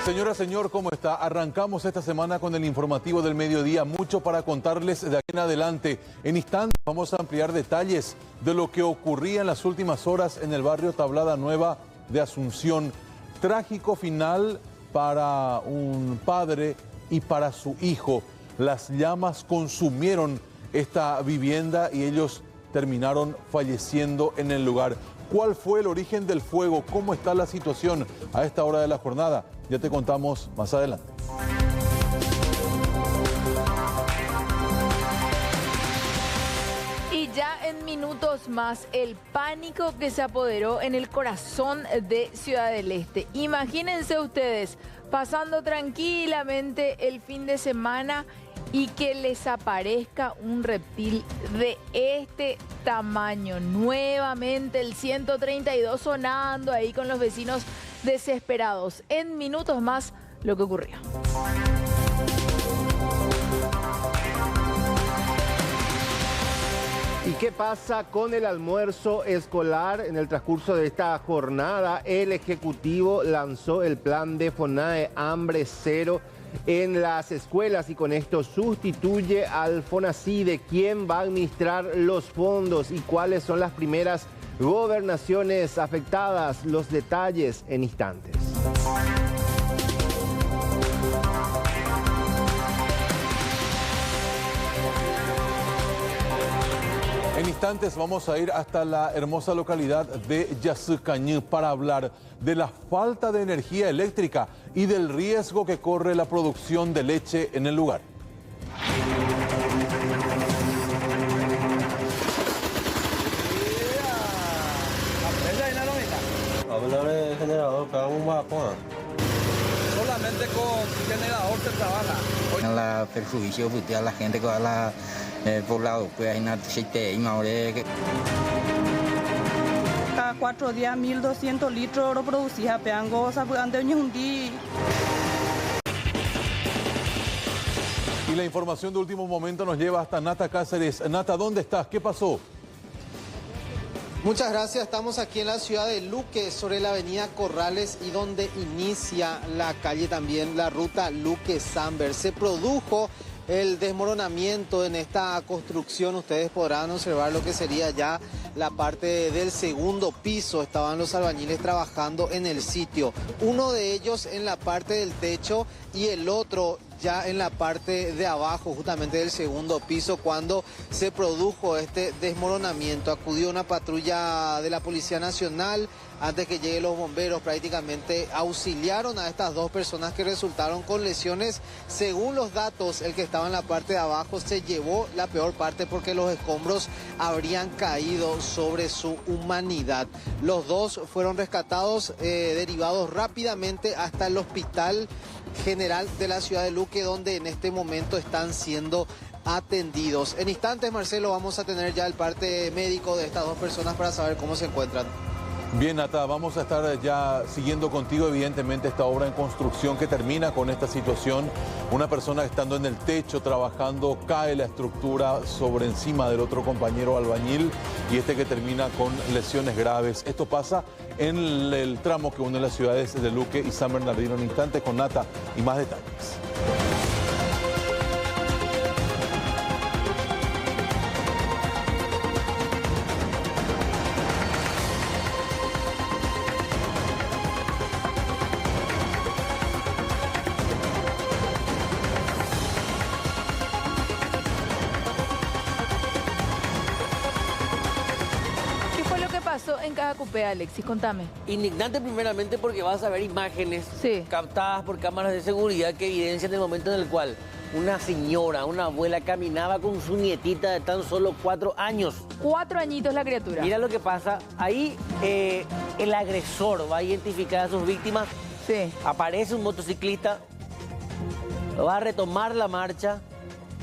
Señora, señor, ¿cómo está? Arrancamos esta semana con el informativo del mediodía. Mucho para contarles de aquí en adelante. En instantes vamos a ampliar detalles de lo que ocurría en las últimas horas en el barrio Tablada Nueva de Asunción. Trágico final para un padre y para su hijo. Las llamas consumieron esta vivienda y ellos terminaron falleciendo en el lugar. ¿Cuál fue el origen del fuego? ¿Cómo está la situación a esta hora de la jornada? Ya te contamos más adelante. Y ya en minutos más, el pánico que se apoderó en el corazón de Ciudad del Este. Imagínense ustedes, pasando tranquilamente el fin de semana y que les aparezca un reptil de este tamaño. Nuevamente el 132 sonando ahí con los vecinos desesperados. En minutos más, lo que ocurrió. ¿Y qué pasa con el almuerzo escolar? En el transcurso de esta jornada, el Ejecutivo lanzó el plan de FONAE Hambre Cero en las escuelas y con esto sustituye al FONACIDE. ¿Quién va a administrar los fondos y cuáles son las primeras gobernaciones afectadas? Los detalles en instantes. En instantes vamos a ir hasta la hermosa localidad de Yazycañí para hablar de la falta de energía eléctrica y del riesgo que corre la producción de leche en el lugar. Hablar generador, cada un vapor. Solamente con generador se trabaja. La perjuicio a la gente que va a la poblado, pues hay una cada 4 días 1.200 litros producía peango, Y la información de último momento nos lleva hasta Nata Cáceres. Nata, ¿dónde estás? ¿Qué pasó? Muchas gracias, estamos aquí en la ciudad de Luque, sobre la avenida Corrales y donde inicia la calle también, la ruta Luque-Samber. Se produjo el desmoronamiento en esta construcción. Ustedes podrán observar lo que sería ya la parte del segundo piso. Estaban los albañiles trabajando en el sitio. Uno de ellos en la parte del techo y el otro ya en la parte de abajo, justamente del segundo piso, cuando se produjo este desmoronamiento. Acudió una patrulla de la Policía Nacional. Antes que lleguen los bomberos, prácticamente auxiliaron a estas dos personas que resultaron con lesiones. Según los datos, el que estaba en la parte de abajo se llevó la peor parte porque los escombros habrían caído sobre su humanidad. Los dos fueron rescatados, derivados rápidamente hasta el Hospital General de la ciudad de Luque, donde en este momento están siendo atendidos. En instantes, Marcelo, vamos a tener ya el parte médico de estas dos personas para saber cómo se encuentran. Bien, Nata, vamos a estar ya siguiendo contigo, evidentemente, esta obra en construcción que termina con esta situación. Una persona estando en el techo trabajando, cae la estructura sobre encima del otro compañero albañil y este que termina con lesiones graves. Esto pasa en el tramo que une las ciudades de Luque y San Bernardino. En instantes con Nata y más detalles. En Caja Cupé, Alexis, contame. Indignante primeramente porque vas a ver imágenes captadas por cámaras de seguridad que evidencian el momento en el cual una señora, una abuela, caminaba con su nietita de tan solo 4 años. 4 añitos la criatura. Mira lo que pasa. Ahí el agresor va a identificar a sus víctimas. Sí. Aparece un motociclista, va a retomar la marcha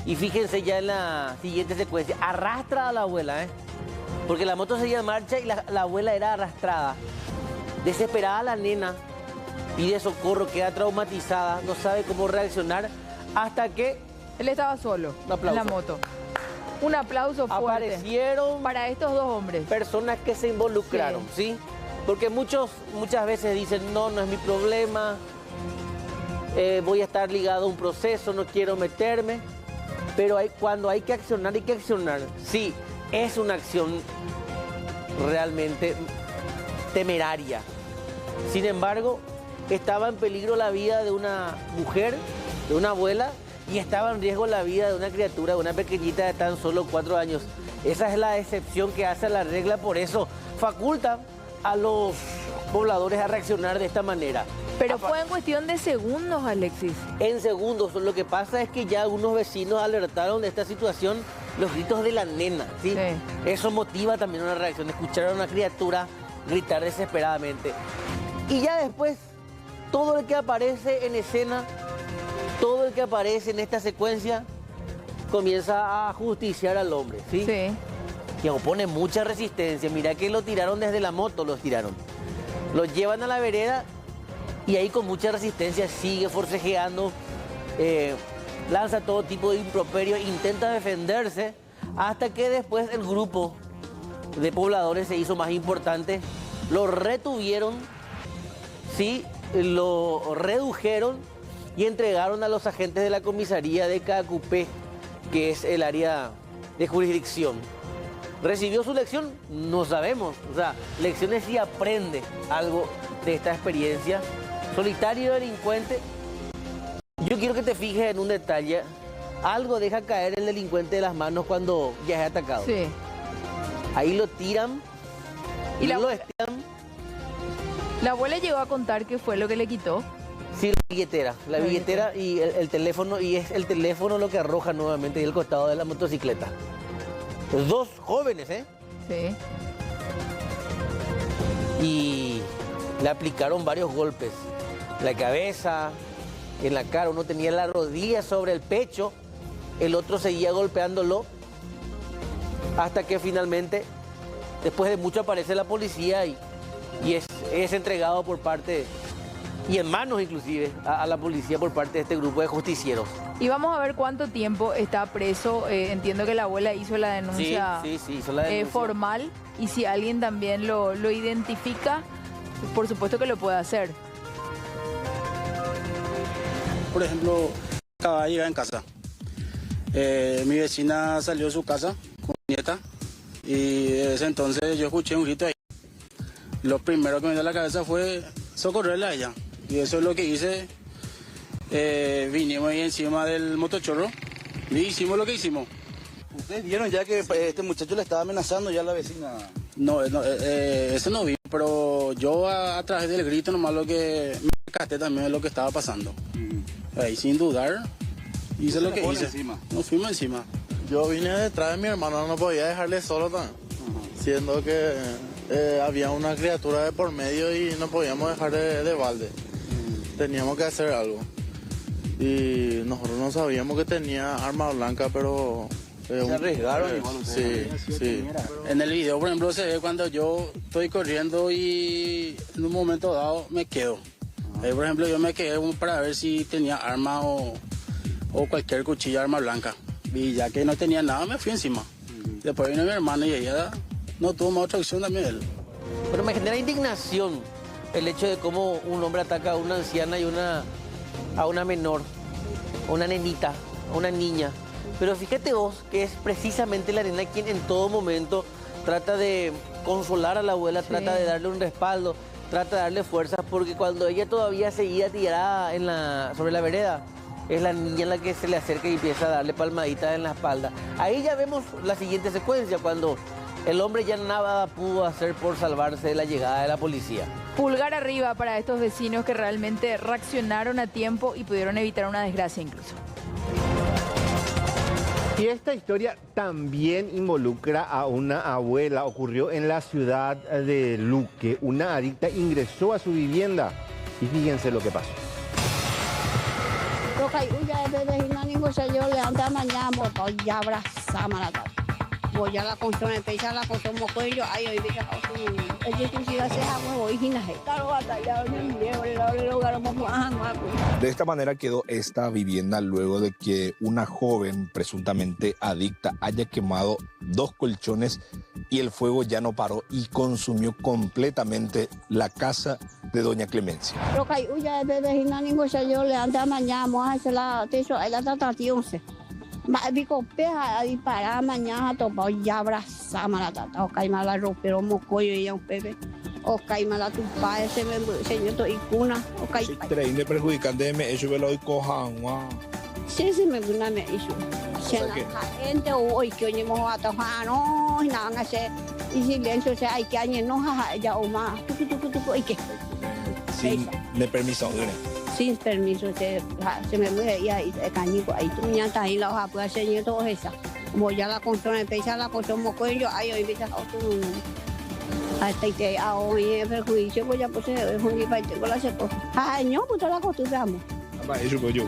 y fíjense ya en la siguiente secuencia. Arrastra a la abuela, porque la moto seguía en marcha y la abuela era arrastrada. Desesperada la nena, pide socorro, queda traumatizada, no sabe cómo reaccionar hasta que... Él estaba solo en la moto. Un aplauso fuerte. Aparecieron para estos dos hombres. Personas que se involucraron, ¿sí? Porque muchas veces dicen, no es mi problema. voy a estar ligado a un proceso, no quiero meterme. Pero cuando hay que accionar, hay que accionar. Sí, es una acción realmente temeraria. Sin embargo, estaba en peligro la vida de una mujer, de una abuela, y estaba en riesgo la vida de una criatura, de una pequeñita de tan solo 4 años. Esa es la excepción que hace la regla, por eso faculta a los pobladores a reaccionar de esta manera. Pero fue en cuestión de segundos, Alexis. En segundos. Lo que pasa es que ya algunos vecinos alertaron de esta situación, los gritos de la nena, ¿sí? Sí. Eso motiva también una reacción, escuchar a una criatura gritar desesperadamente. Y ya después, todo el que aparece en escena, todo el que aparece en esta secuencia, comienza a justiciar al hombre, ¿sí? Sí. Que opone mucha resistencia. Mirá que lo tiraron desde la moto, los tiraron. Lo llevan a la vereda y ahí con mucha resistencia sigue forcejeando, lanza todo tipo de improperios, intenta defenderse, hasta que después el grupo de pobladores se hizo más importante, lo retuvieron, ¿sí? Lo redujeron y entregaron a los agentes de la comisaría de Caacupé, que es el área de jurisdicción. ¿Recibió su lección? No sabemos. O sea, lecciones sí aprende algo de esta experiencia. Solitario delincuente. Yo quiero que te fijes en un detalle. Algo deja caer el delincuente de las manos cuando ya es atacado. Sí. Ahí lo tiran y lo estiran. ¿La abuela llegó a contar qué fue lo que le quitó? Sí, la billetera y el teléfono, y es el teléfono lo que arroja nuevamente y el costado de la motocicleta. 2 jóvenes, ¿eh? Sí. Y le aplicaron varios golpes. En la cabeza, en la cara. Uno tenía la rodilla sobre el pecho, el otro seguía golpeándolo. Hasta que finalmente, después de mucho, aparece la policía y es entregado por parte, y en manos inclusive, a la policía por parte de este grupo de justicieros. Y vamos a ver cuánto tiempo está preso. Entiendo que la abuela hizo la denuncia, sí, hizo la denuncia formal, y si alguien también lo identifica, por supuesto que lo puede hacer. Por ejemplo, acaba de llegar en casa. Mi vecina salió de su casa con mi nieta y desde entonces yo escuché un grito ahí. Lo primero que me dio a la cabeza fue socorrerla a ella. Y eso es lo que hice. Vinimos ahí encima del motochorro y hicimos lo que hicimos. ¿Ustedes vieron ya que este muchacho le estaba amenazando ya a la vecina? No, eso no vi, pero yo a través del grito nomás lo que me percaté también de lo que estaba pasando. Ahí sin dudar hice lo que hice. Nos fuimos encima. Yo vine detrás de mi hermano, no podía dejarle solo también, siendo que había una criatura de por medio y no podíamos dejar de balde. Teníamos que hacer algo. Y nosotros no sabíamos que tenía arma blanca, pero... se arriesgaron igual ustedes. Sí. En el video, por ejemplo, se ve cuando yo estoy corriendo y en un momento dado me quedo. Por ejemplo, yo me quedé para ver si tenía arma o cualquier cuchilla, arma blanca. Y ya que no tenía nada, me fui encima. Después vino mi hermano y ella no tuvo más otra opción también él. Pero me genera indignación el hecho de cómo un hombre ataca a una anciana y a una menor, una nenita, a una niña. Pero fíjate vos que es precisamente la nena quien en todo momento trata de consolar a la abuela, trata de darle un respaldo, trata de darle fuerzas, porque cuando ella todavía seguía tirada sobre la vereda, es la niña la que se le acerca y empieza a darle palmaditas en la espalda. Ahí ya vemos la siguiente secuencia, cuando el hombre ya nada pudo hacer por salvarse de la llegada de la policía. Pulgar arriba para estos vecinos que realmente reaccionaron a tiempo y pudieron evitar una desgracia incluso. Y esta historia también involucra a una abuela. Ocurrió en la ciudad de Luque. Una adicta ingresó a su vivienda y fíjense lo que pasó. Ya abrazamos a la tarde. Voy a la construcción, empecé a la construcción, mocoillo, ahí hoy viene a De esta manera quedó esta vivienda luego de que una joven presuntamente adicta haya quemado 2 colchones y el fuego ya no paró y consumió completamente la casa de doña Clemencia. Lo que hay ya de vecina ninguno se yo le anda mañana vamos a hacer la techo ahí la tratación se. Digo peja a disparar mañana topa ya abrazamos la tata o caima la ropa pero mocoyo y un bebé o caima la tupa ese señor to icuna o caima. Treine perjudicante me eso velo hoy cojan wow. Sí me guna me hizo. Gente hoy que hoy hemos atajado no nada hacer y silencio se hay que años no ya o más tucu y que sin de permiso sin permiso se me muere y ahí cañico ahí tú ya está ahí la hoja puede hacer todo eso como ya la control empieza la control mocoyo ahí hoy empieza otro hasta que hoy es perjuicio pues ya pues es un para tengo la seco no pues la acostumbramos eso pues yo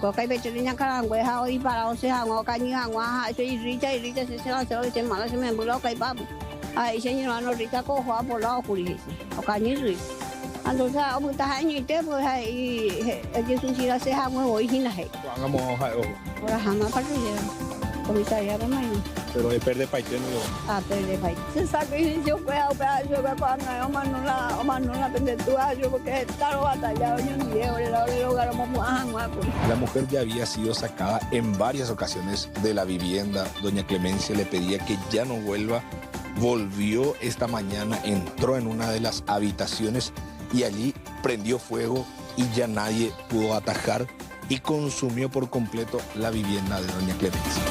có cái bây giờ đi nhang carang quay hao đi para ông sẽ hàng ngõ cái như hàng hóa hai sẽ rita sẽ là sẽ mà là sẽ mình bữa cái bắp ai sẽ như là nó rita có hóa bữa đó của đi cái như rồi anh tôi sao ông ta hay như thế rồi hay cái sushi là sẽ hàng ngồi như này quảng ngõ hay ô là hàng mà phát rồi comisaría đó mày pero de perder paite no perder paite se sabe yo veo yo veo cuando no la pendetúa yo porque está batallado yo ni veo le logramos La mujer ya había sido sacada en varias ocasiones de la vivienda. Doña Clemencia le pedía que ya no vuelva. Volvió esta mañana, entró en una de las habitaciones y allí prendió fuego y ya nadie pudo atajar y consumió por completo la vivienda de doña Clemencia.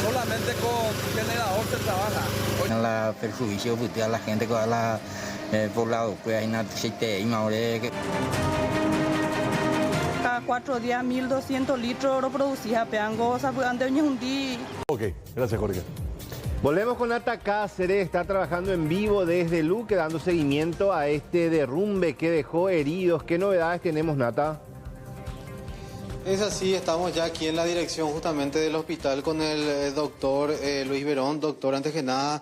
Solamente con generador se trabaja. La perjuicio a la gente con la poblado pues hay una aceite y Cada 4 días 1.200 litros reproducía peango, antes un día. Ok, gracias Jorge. Volvemos con Nata Cáceres, está trabajando en vivo desde Luque, dando seguimiento a este derrumbe que dejó heridos. ¿Qué novedades tenemos, Nata? Es así, estamos ya aquí en la dirección justamente del hospital con el doctor Luis Verón. Doctor, antes que nada,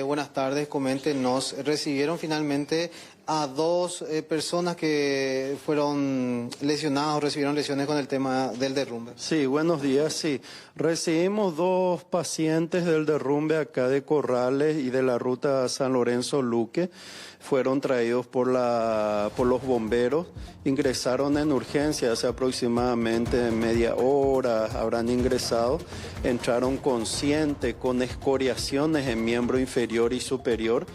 buenas tardes, coméntenos. Recibieron finalmente a 2 personas que fueron lesionadas o recibieron lesiones con el tema del derrumbe. Sí, buenos días, sí. Recibimos 2 pacientes del derrumbe acá de Corrales y de la ruta San Lorenzo-Luque. Fueron traídos por los bomberos, ingresaron en urgencia hace aproximadamente media hora, habrán ingresado, entraron conscientes con escoriaciones en miembro inferior y superior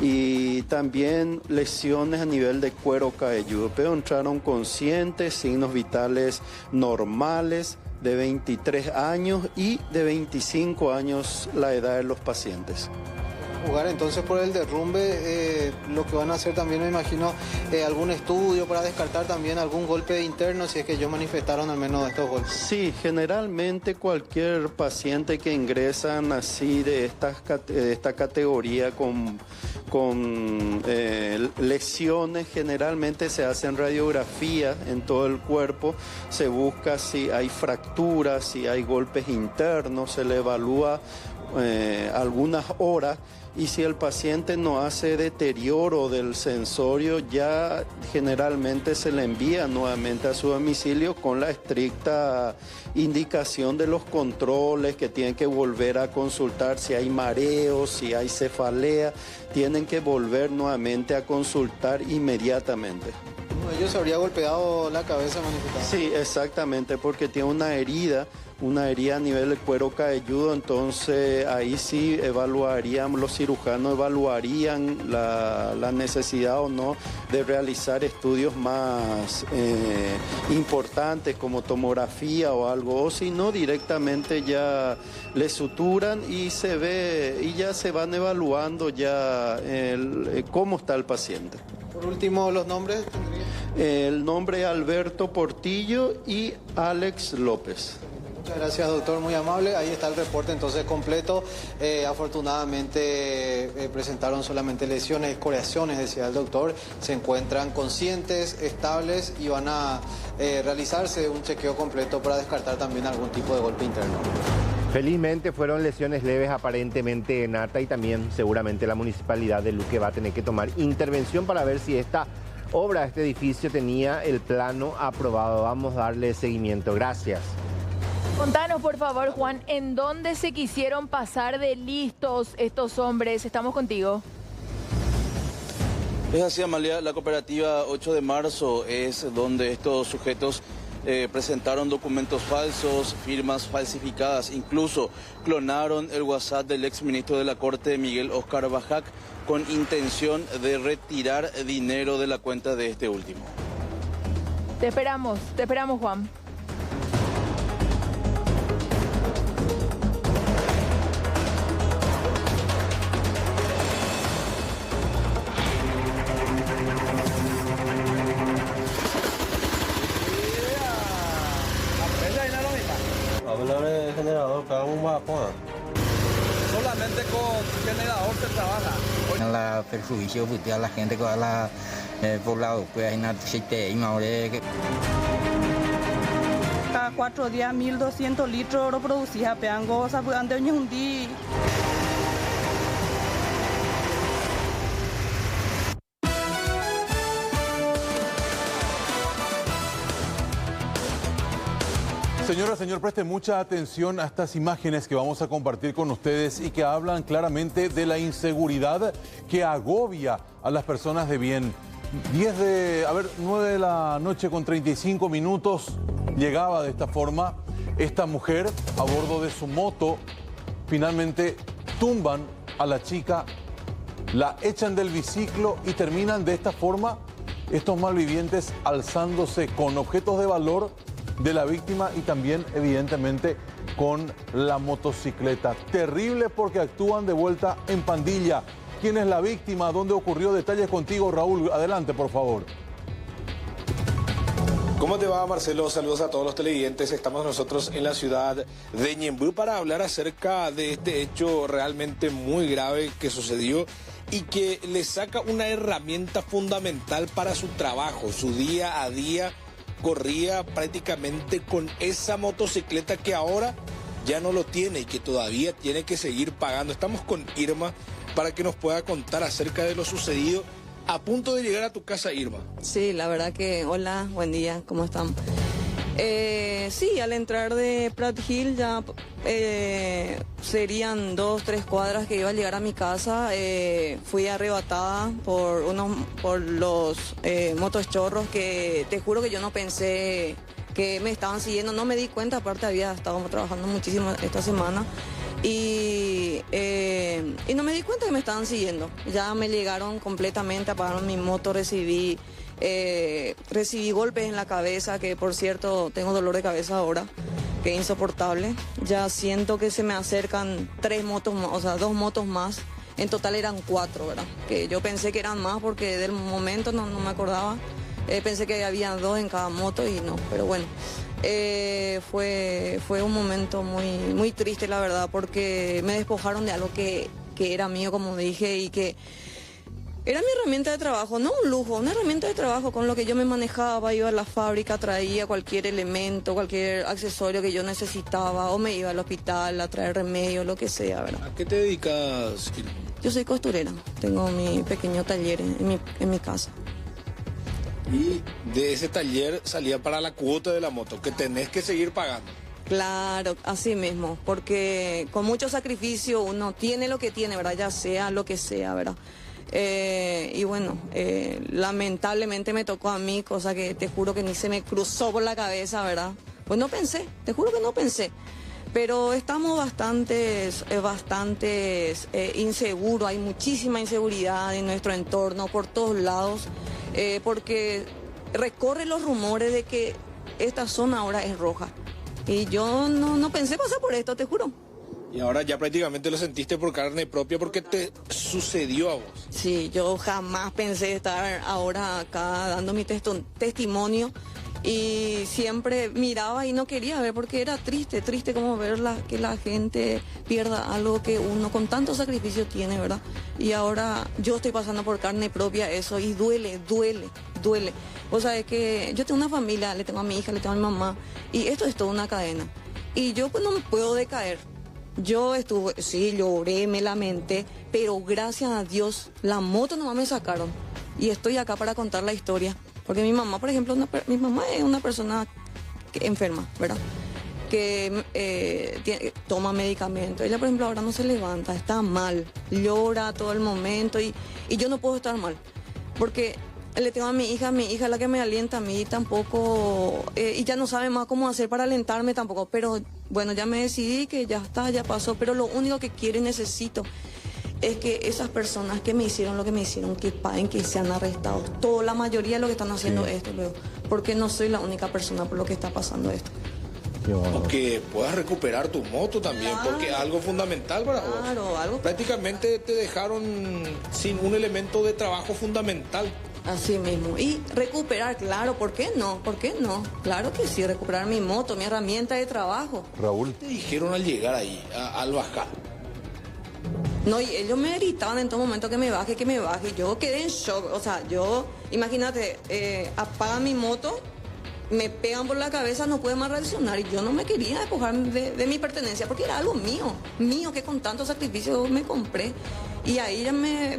y también lesiones a nivel de cuero cabelludo, pero entraron conscientes, signos vitales normales, de 23 años y de 25 años la edad de los pacientes. Jugar entonces por el derrumbe, lo que van a hacer también me imagino algún estudio para descartar también algún golpe interno si es que ellos manifestaron al menos estos golpes. Sí, generalmente cualquier paciente que ingresan así de esta categoría con lesiones, generalmente se hacen radiografías en todo el cuerpo, se busca si hay fracturas, si hay golpes internos, se le evalúa algunas horas y si el paciente no hace deterioro del sensorio ya generalmente se le envía nuevamente a su domicilio con la estricta indicación de los controles que tienen que volver a consultar si hay mareos, si hay cefalea, tienen que volver nuevamente a consultar inmediatamente. ¿Ellos se habría golpeado la cabeza manifestada? Sí, exactamente, porque tiene una herida a nivel de cuero cabelludo, entonces ahí sí los cirujanos evaluarían la necesidad o no de realizar estudios más importantes como tomografía o algo, o si no directamente ya le suturan y se ve y ya se van evaluando ya cómo está el paciente. Por último, ¿los nombres? El nombre es Alberto Portillo y Alex López. Muchas gracias, doctor, muy amable. Ahí está el reporte entonces completo. Afortunadamente presentaron solamente lesiones, escoriaciones, decía el doctor. Se encuentran conscientes, estables y van a realizarse un chequeo completo para descartar también algún tipo de golpe interno. Felizmente fueron lesiones leves aparentemente en Nata y también seguramente la municipalidad de Luque va a tener que tomar intervención para ver si esta obra, este edificio tenía el plano aprobado. Vamos a darle seguimiento. Gracias. Contanos, por favor, Juan, ¿en dónde se quisieron pasar de listos estos hombres? Estamos contigo. Es así, Amalia, la cooperativa 8 de marzo es donde estos sujetos presentaron documentos falsos, firmas falsificadas, incluso clonaron el WhatsApp del exministro de la Corte, Miguel Oscar Bajac, con intención de retirar dinero de la cuenta de este último. Te esperamos, Juan. Hablar de generador, cada un vapor. Solamente con generador se trabaja. La perjuicio a la gente con la poblado, pues hay una aceite y maure. Cada 4 días 1.200 litros reproducía peango, sabe ante un día. Señora, señor, preste mucha atención a estas imágenes que vamos a compartir con ustedes y que hablan claramente de la inseguridad que agobia a las personas de bien. 9 de la noche con 35 minutos, llegaba de esta forma esta mujer a bordo de su moto. Finalmente tumban a la chica, la echan del biciclo y terminan de esta forma estos malvivientes alzándose con objetos de valor de la víctima y también evidentemente con la motocicleta. Terrible porque actúan de vuelta en pandilla. ¿Quién es la víctima? ¿Dónde ocurrió? Detalles contigo, Raúl. Adelante, por favor. ¿Cómo te va, Marcelo? Saludos a todos los televidentes. Estamos nosotros en la ciudad de Ñemby para hablar acerca de este hecho realmente muy grave que sucedió y que le saca una herramienta fundamental para su trabajo, su día a día. Corría prácticamente con esa motocicleta que ahora ya no lo tiene y que todavía tiene que seguir pagando. Estamos con Irma para que nos pueda contar acerca de lo sucedido a punto de llegar a tu casa, Irma. Sí, la verdad que, hola, buen día, ¿cómo están? Sí, al entrar de Pratt Hill ya serían 2-3 cuadras que iba a llegar a mi casa. Fui arrebatada por los motochorros que te juro que yo no pensé que me estaban siguiendo, no me di cuenta, aparte había estado trabajando muchísimo esta semana y no me di cuenta que me estaban siguiendo. Ya me llegaron completamente, apagaron mi moto, recibí golpes en la cabeza, que por cierto tengo dolor de cabeza ahora, que es insoportable. Ya siento que se me acercan 3 motos más, o sea, 2 motos más. En total eran 4, ¿verdad? Que yo pensé que eran más porque del momento no me acordaba. Pensé que había 2 en cada moto y no, pero bueno. Fue un momento muy triste, la verdad, porque me despojaron de algo que era mío, como dije, y que era mi herramienta de trabajo, no un lujo, una herramienta de trabajo con lo que yo me manejaba, iba a la fábrica, traía cualquier elemento, cualquier accesorio que yo necesitaba, o me iba al hospital a traer remedio, lo que sea, ¿verdad? ¿A qué te dedicas? Yo soy costurera, tengo mi pequeño taller en mi casa. Y de ese taller salía para la cuota de la moto, que tenés que seguir pagando. Claro, así mismo, porque con mucho sacrificio uno tiene lo que tiene, ¿verdad? Ya sea lo que sea, ¿verdad? Y bueno, lamentablemente me tocó a mí, cosa que te juro que ni se me cruzó por la cabeza, ¿verdad? Pues no pensé, te juro que no pensé. Pero estamos bastante inseguros, hay muchísima inseguridad en nuestro entorno, por todos lados, porque recorren los rumores de que esta zona ahora es roja. Y yo no pensé pasar por esto, te juro. Y ahora ya prácticamente lo sentiste por carne propia porque te sucedió a vos. Sí, yo jamás pensé estar ahora acá dando mi testimonio y siempre miraba y no quería ver porque era triste como ver que la gente pierda algo que uno con tanto sacrificio tiene, ¿verdad? Y ahora yo estoy pasando por carne propia eso y duele. Vos sabés que yo tengo una familia, le tengo a mi hija, le tengo a mi mamá y esto es toda una cadena. Y yo pues no me puedo decaer. Yo estuve, sí, lloré, me lamenté, pero gracias a Dios, la moto nomás me sacaron. Y estoy acá para contar la historia. Porque mi mamá, por ejemplo, mi mamá es una persona enferma, ¿verdad? Que toma medicamentos. Ella, por ejemplo, ahora no se levanta, está mal, llora todo el momento y yo no puedo estar mal. Porque le tengo a mi hija la que me alienta a mí tampoco, y ya no sabe más cómo hacer para alentarme tampoco. Pero bueno, ya me decidí que ya está, ya pasó, pero lo único que quiero y necesito es que esas personas que me hicieron lo que me hicieron, que paguen, que sean arrestados. La mayoría de lo que están haciendo esto, luego, porque no soy la única persona por lo que está pasando esto. O que puedas recuperar tu moto también, claro, porque es algo fundamental para vos. Claro, algo. Prácticamente te dejaron sin un elemento de trabajo fundamental. Así mismo. Y recuperar, claro, ¿por qué no? ¿Por qué no? Claro que sí, recuperar mi moto, mi herramienta de trabajo. Raúl. ¿Qué te dijeron al llegar ahí, al bajar? No, y ellos me gritaban en todo momento que me baje. Yo quedé en shock. O sea, imagínate, apagan mi moto, me pegan por la cabeza, no puedo más reaccionar. Y yo no me quería despojar de mi pertenencia porque era algo mío que con tanto sacrificio me compré. Y ahí ya me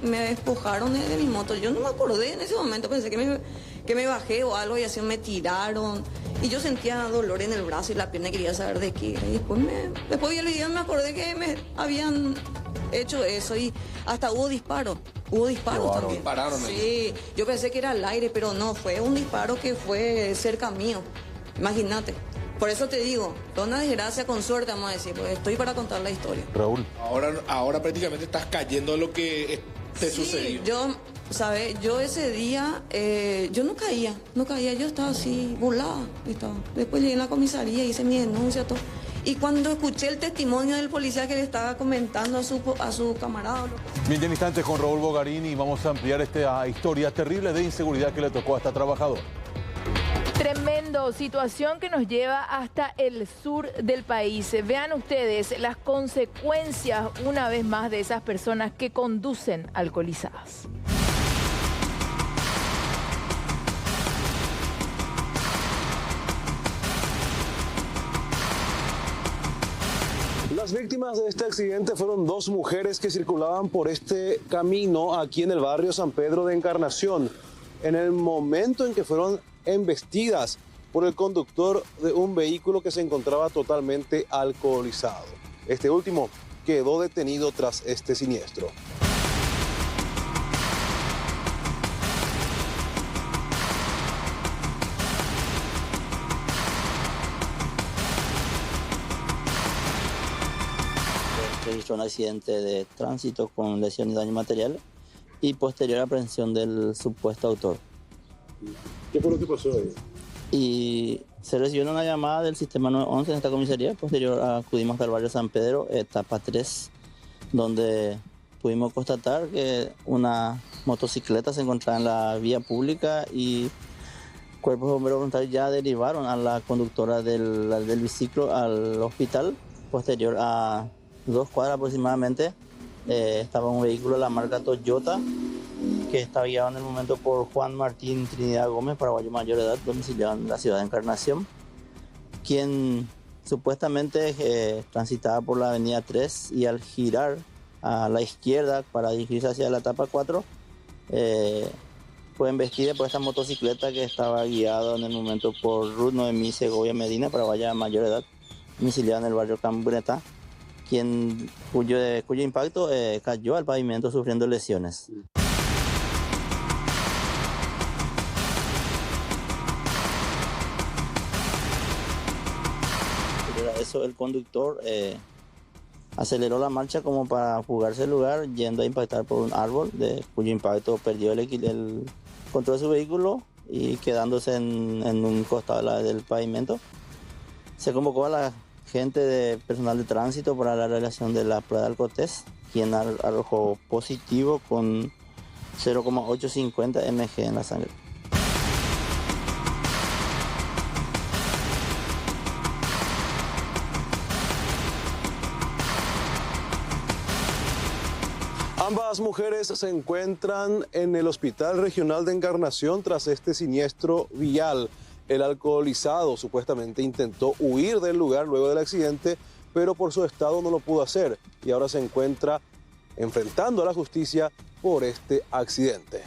despojaron de mi moto. Yo no me acordé en ese momento, pensé que me bajé o algo y así me tiraron. Y yo sentía dolor en el brazo y la pierna y quería saber de qué era. Y después vi el video y me acordé que me habían hecho eso y hasta hubo disparos. Hubo disparos también. Dispararon ahí. Sí, yo pensé que era al aire, pero no, fue un disparo que fue cerca mío. Imagínate. Por eso te digo, fue una desgracia con suerte, vamos a decir, porque estoy para contar la historia. Raúl. Ahora prácticamente estás cayendo de lo que te sucedió. Yo ese día, yo no caía, yo estaba así, volada. Después llegué a la comisaría, hice mi denuncia, todo. Y cuando escuché el testimonio del policía que le estaba comentando a su camarada. Bien, en instantes con Raúl Bogarini vamos a ampliar esta historia terrible de inseguridad que le tocó a esta trabajadora. Tremendo, situación que nos lleva hasta el sur del país. Vean ustedes las consecuencias una vez más de esas personas que conducen alcoholizadas. Las víctimas de este accidente fueron dos mujeres que circulaban por este camino aquí en el barrio San Pedro de Encarnación. En el momento en que fueron embestidas por el conductor de un vehículo que se encontraba totalmente alcoholizado. Este último quedó detenido tras este siniestro. Registró un accidente de tránsito con lesión y daño material y posterior aprehensión del supuesto autor. ¿Qué fue lo que pasó ahí? Y se recibió una llamada del sistema 911 en esta comisaría. Posterior acudimos hasta el barrio San Pedro, etapa 3, donde pudimos constatar que una motocicleta se encontraba en la vía pública y cuerpos de bomberos voluntarios ya derivaron a la conductora del biciclo al hospital. Posterior a 2 cuadras aproximadamente estaba un vehículo de la marca Toyota que estaba guiado en el momento por Juan Martín Trinidad Gómez, paraguayo mayor de edad, domiciliado en la ciudad de Encarnación, quien supuestamente transitaba por la avenida 3 y al girar a la izquierda para dirigirse hacia la etapa 4 fue embestida por esta motocicleta que estaba guiada en el momento por Ruth Noemí Segovia Medina, paraguaya mayor de edad, domiciliada en el barrio Cambuneta, cuyo impacto cayó al pavimento sufriendo lesiones. Eso, el conductor aceleró la marcha como para fugarse del lugar, yendo a impactar por un árbol, cuyo impacto perdió el control de su vehículo y quedándose en un costado del pavimento. Se convocó a la gente de personal de tránsito para la realización de la prueba de alcotest, quien arrojó positivo con 0,850 mg en la sangre. Ambas mujeres se encuentran en el Hospital Regional de Encarnación tras este siniestro vial. El alcoholizado supuestamente intentó huir del lugar luego del accidente, pero por su estado no lo pudo hacer y ahora se encuentra enfrentando a la justicia por este accidente.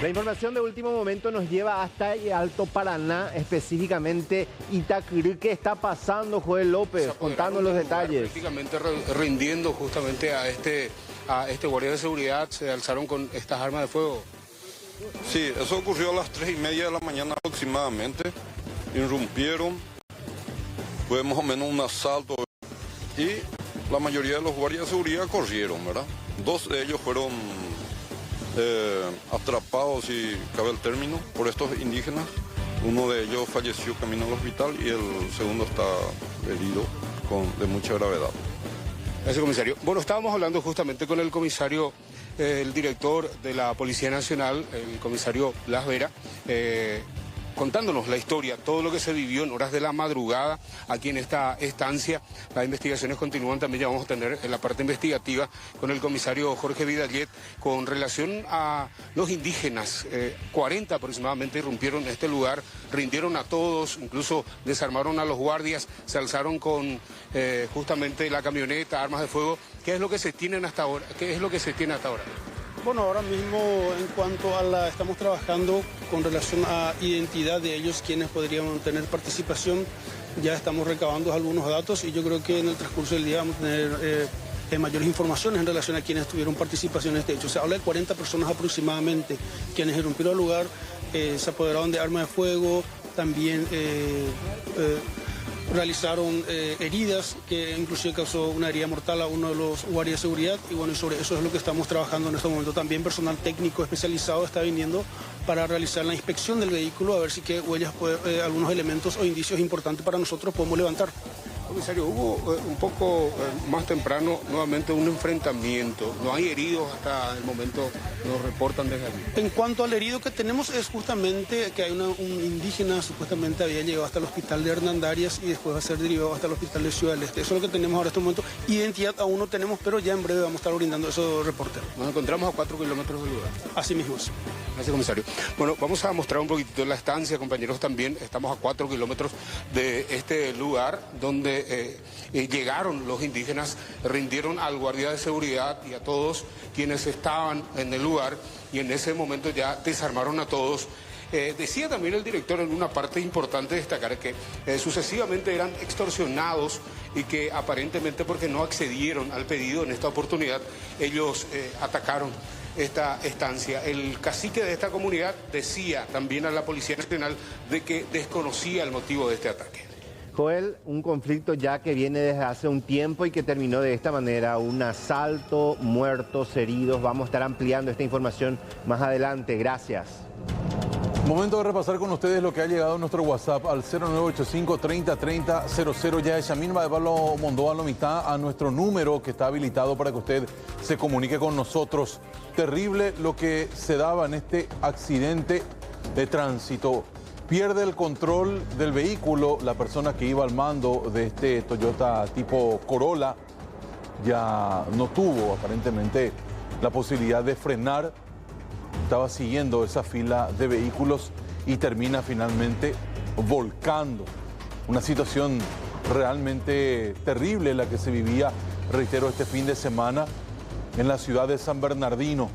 La información de último momento nos lleva hasta Alto Paraná, específicamente Itacurú. ¿Qué está pasando, Joel López? Contanos los detalles. Prácticamente rindiendo justamente a este guardia de seguridad, se alzaron con estas armas de fuego. Sí, eso ocurrió a las 3:30 de la mañana aproximadamente. Irrumpieron, fue más o menos un asalto y la mayoría de los guardias de seguridad corrieron, ¿verdad? 2 de ellos fueron atrapados, si cabe el término, por estos indígenas. Uno de ellos falleció camino al hospital y el segundo está herido de mucha gravedad. Gracias, comisario. Bueno, estábamos hablando justamente con el comisario, el director de la Policía Nacional, el comisario Blas Vera, contándonos la historia, todo lo que se vivió en horas de la madrugada aquí en esta estancia. Las investigaciones continúan, también ya vamos a tener en la parte investigativa con el comisario Jorge Vidallet con relación a los indígenas. 40 aproximadamente irrumpieron en este lugar, rindieron a todos, incluso desarmaron a los guardias, se alzaron con justamente la camioneta, armas de fuego. ¿Qué es lo que se tienen hasta ahora? ¿Qué es lo que se tiene hasta ahora? Bueno, ahora mismo en cuanto a estamos trabajando con relación a identidad de ellos, quienes podrían tener participación. Ya estamos recabando algunos datos y yo creo que en el transcurso del día vamos a tener mayores informaciones en relación a quienes tuvieron participación en este hecho. Se habla de 40 personas aproximadamente quienes irrumpieron al lugar, se apoderaron de armas de fuego, también realizaron heridas que inclusive causó una herida mortal a uno de los guardias de seguridad y bueno, y sobre eso es lo que estamos trabajando en este momento. También personal técnico especializado está viniendo para realizar la inspección del vehículo a ver si qué huellas, algunos elementos o indicios importantes para nosotros podemos levantar. Comisario, hubo un poco más temprano nuevamente un enfrentamiento. No hay heridos hasta el momento, nos reportan desde allí. En cuanto al herido que tenemos es justamente que hay un indígena, supuestamente había llegado hasta el hospital de Hernandarias y después va a ser derivado hasta el hospital de Ciudad del Este. Eso es lo que tenemos ahora en este momento. Identidad aún no tenemos, pero ya en breve vamos a estar brindando esos reportes. Nos encontramos a 4 kilómetros del lugar. Así mismo es. Gracias, comisario. Bueno, vamos a mostrar un poquitito la estancia, compañeros, también. Estamos a 4 kilómetros de este lugar donde llegaron los indígenas, rindieron al guardia de seguridad y a todos quienes estaban en el lugar y en ese momento ya desarmaron a todos. Decía también el director en una parte importante destacar que sucesivamente eran extorsionados y que aparentemente porque no accedieron al pedido en esta oportunidad, ellos atacaron esta estancia. El cacique de esta comunidad decía también a la Policía Nacional de que desconocía el motivo de este ataque. Joel, un conflicto ya que viene desde hace un tiempo y que terminó de esta manera, un asalto, muertos, heridos. Vamos a estar ampliando esta información más adelante. Gracias. Momento de repasar con ustedes lo que ha llegado a nuestro WhatsApp al 0985-3030-00. Ya Yashamín Maedbalo Mondoa Lomitá a nuestro número que está habilitado para que usted se comunique con nosotros. Terrible lo que se daba en este accidente de tránsito. Pierde el control del vehículo la persona que iba al mando de este Toyota tipo Corolla. Ya no tuvo aparentemente la posibilidad de frenar. Estaba siguiendo esa fila de vehículos y termina finalmente volcando. Una situación realmente terrible la que se vivía, reitero, este fin de semana en la ciudad de San Bernardino.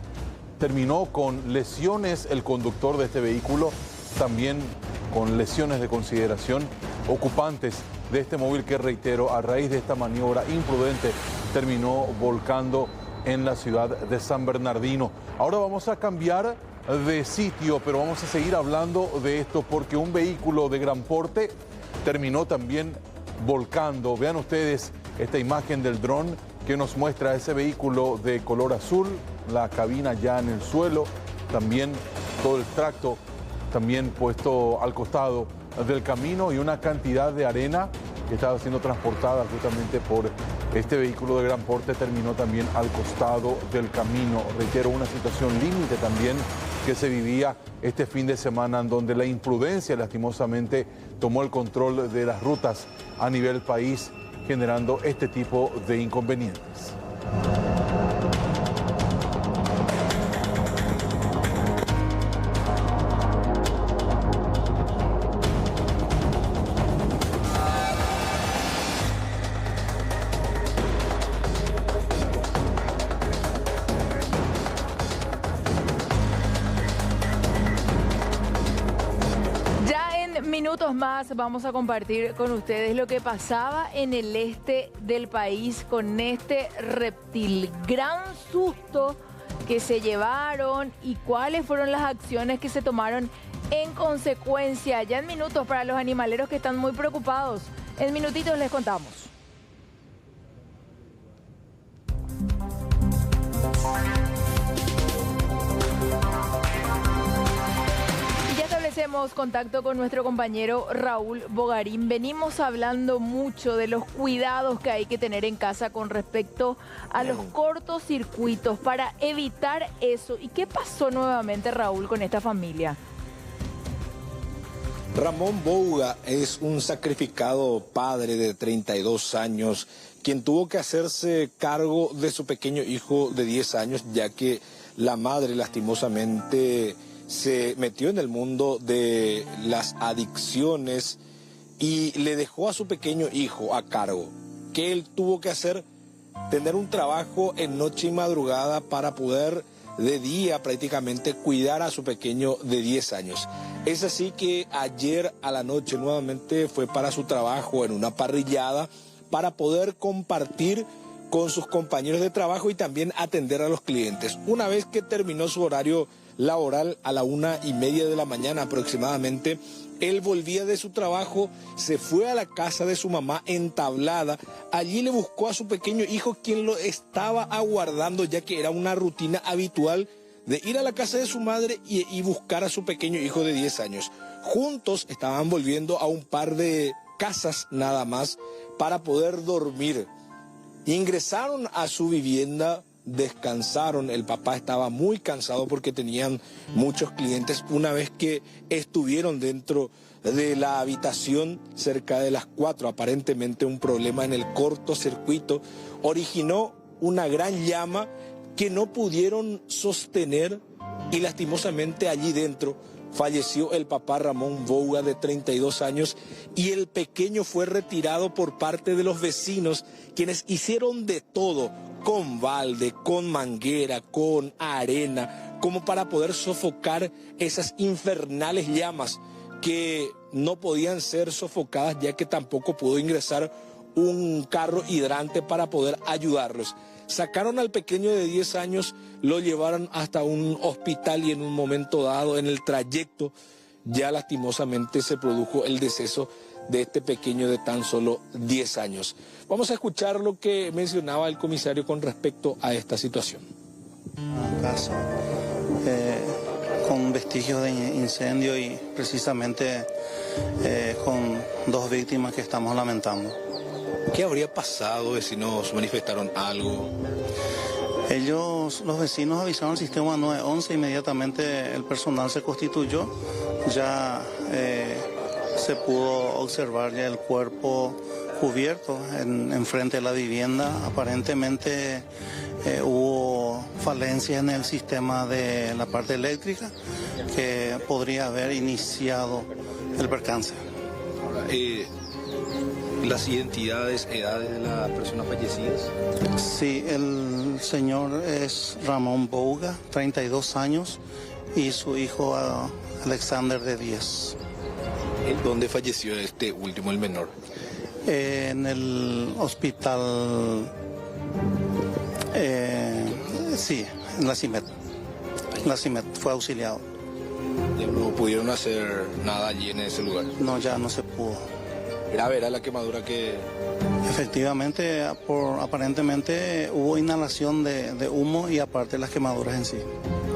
Terminó con lesiones el conductor de este vehículo, también con lesiones de consideración, ocupantes de este móvil que, reitero, a raíz de esta maniobra imprudente terminó volcando en la ciudad de San Bernardino. Ahora vamos a cambiar de sitio, pero vamos a seguir hablando de esto porque un vehículo de gran porte terminó también volcando. Vean ustedes esta imagen del dron que nos muestra ese vehículo de color azul, la cabina ya en el suelo, también todo el tracto también puesto al costado del camino y una cantidad de arena que estaba siendo transportada justamente por este vehículo de gran porte terminó también al costado del camino. Reitero, una situación límite también que se vivía este fin de semana, en donde la imprudencia lastimosamente tomó el control de las rutas a nivel país, generando este tipo de inconvenientes. Minutos más vamos a compartir con ustedes lo que pasaba en el este del país con este reptil. Gran susto que se llevaron y cuáles fueron las acciones que se tomaron en consecuencia. Ya en minutos para los animaleros que están muy preocupados. En minutitos les contamos. Hacemos contacto con nuestro compañero Raúl Bogarín. Venimos hablando mucho de los cuidados que hay que tener en casa con respecto a los cortocircuitos para evitar eso. ¿Y qué pasó nuevamente, Raúl, con esta familia? Ramón Bouga es un sacrificado padre de 32 años, quien tuvo que hacerse cargo de su pequeño hijo de 10 años, ya que la madre lastimosamente se metió en el mundo de las adicciones y le dejó a su pequeño hijo a cargo. ¿Qué él tuvo que hacer? Tener un trabajo en noche y madrugada para poder de día prácticamente cuidar a su pequeño de 10 años. Es así que ayer a la noche nuevamente fue para su trabajo en una parrillada para poder compartir con sus compañeros de trabajo y también atender a los clientes. Una vez que terminó su horario laboral a la 1:30 de la mañana aproximadamente, él volvía de su trabajo, se fue a la casa de su mamá entablada, allí le buscó a su pequeño hijo, quien lo estaba aguardando, ya que era una rutina habitual de ir a la casa de su madre y buscar a su pequeño hijo de 10 años. Juntos estaban volviendo a un par de casas nada más para poder dormir. Ingresaron a su vivienda, descansaron, el papá estaba muy cansado porque tenían muchos clientes. Una vez que estuvieron dentro de la habitación cerca de las 4, aparentemente un problema en el cortocircuito originó una gran llama que no pudieron sostener y lastimosamente allí dentro falleció el papá Ramón Bouga de 32 años y el pequeño fue retirado por parte de los vecinos, quienes hicieron de todo, con balde, con manguera, con arena, como para poder sofocar esas infernales llamas que no podían ser sofocadas, ya que tampoco pudo ingresar un carro hidrante para poder ayudarlos. Sacaron al pequeño de 10 años, lo llevaron hasta un hospital y en un momento dado, en el trayecto, ya lastimosamente se produjo el deceso de este pequeño de tan solo 10 años. Vamos a escuchar lo que mencionaba el comisario con respecto a esta situación. Casa, con vestigios de incendio y precisamente con 2 víctimas que estamos lamentando. ¿Qué habría pasado? ¿Vecinos manifestaron algo? Ellos, los vecinos avisaron al sistema 911, inmediatamente el personal se constituyó, ya se pudo observar ya el cuerpo cubierto enfrente de la vivienda. Aparentemente hubo falencias en el sistema de la parte eléctrica que podría haber iniciado el percance. ¿Las identidades, edades de las personas fallecidas? Sí, el señor es Ramón Bouga, 32 años, y su hijo Alexander, de 10. ¿Dónde falleció este último, el menor? En el hospital, sí, en la CIMET. La CIMET fue auxiliado. ¿No pudieron hacer nada allí en ese lugar? No, ya no se pudo. ¿Grave era la quemadura que...? Efectivamente, aparentemente hubo inhalación de humo y aparte las quemaduras en sí.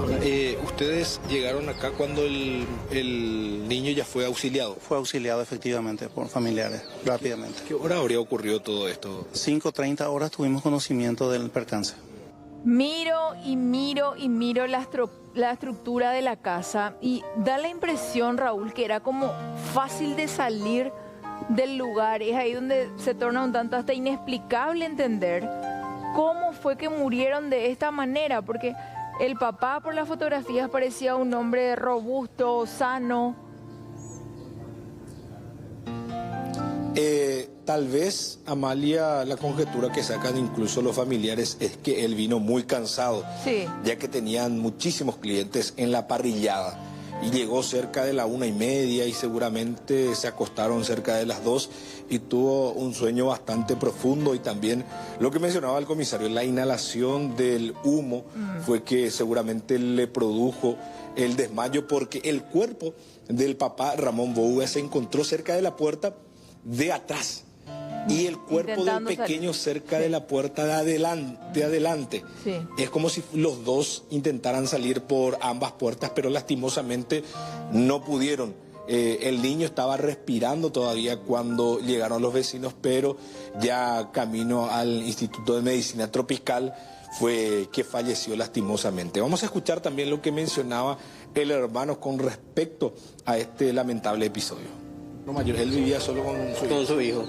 Ahora, ¿ustedes llegaron acá cuando el niño ya fue auxiliado? Fue auxiliado efectivamente por familiares, rápidamente. ¿Qué hora habría ocurrido todo esto? 5:30 horas tuvimos conocimiento del percance. Miro y miro y miro la estructura de la casa y da la impresión, Raúl, que era como fácil de salir del lugar. Es ahí donde se torna un tanto hasta inexplicable entender cómo fue que murieron de esta manera, porque el papá por las fotografías parecía un hombre robusto, sano. Tal vez, Amalia, la conjetura que sacan incluso los familiares es que él vino muy cansado, sí, ya que tenían muchísimos clientes en la parrillada y llegó cerca de la 1:30 y seguramente se acostaron cerca de las 2 y tuvo un sueño bastante profundo. Y también lo que mencionaba el comisario, la inhalación del humo fue que seguramente le produjo el desmayo, porque el cuerpo del papá Ramón Bouga se encontró cerca de la puerta de atrás y el cuerpo del pequeño cerca de la puerta de adelante. Sí. Es como si los dos intentaran salir por ambas puertas, pero lastimosamente no pudieron. El niño estaba respirando todavía cuando llegaron los vecinos, pero ya camino al Instituto de Medicina Tropical fue que falleció lastimosamente. Vamos a escuchar también lo que mencionaba el hermano con respecto a este lamentable episodio. No, mayor, él vivía solo con su hijo. Con su hijo.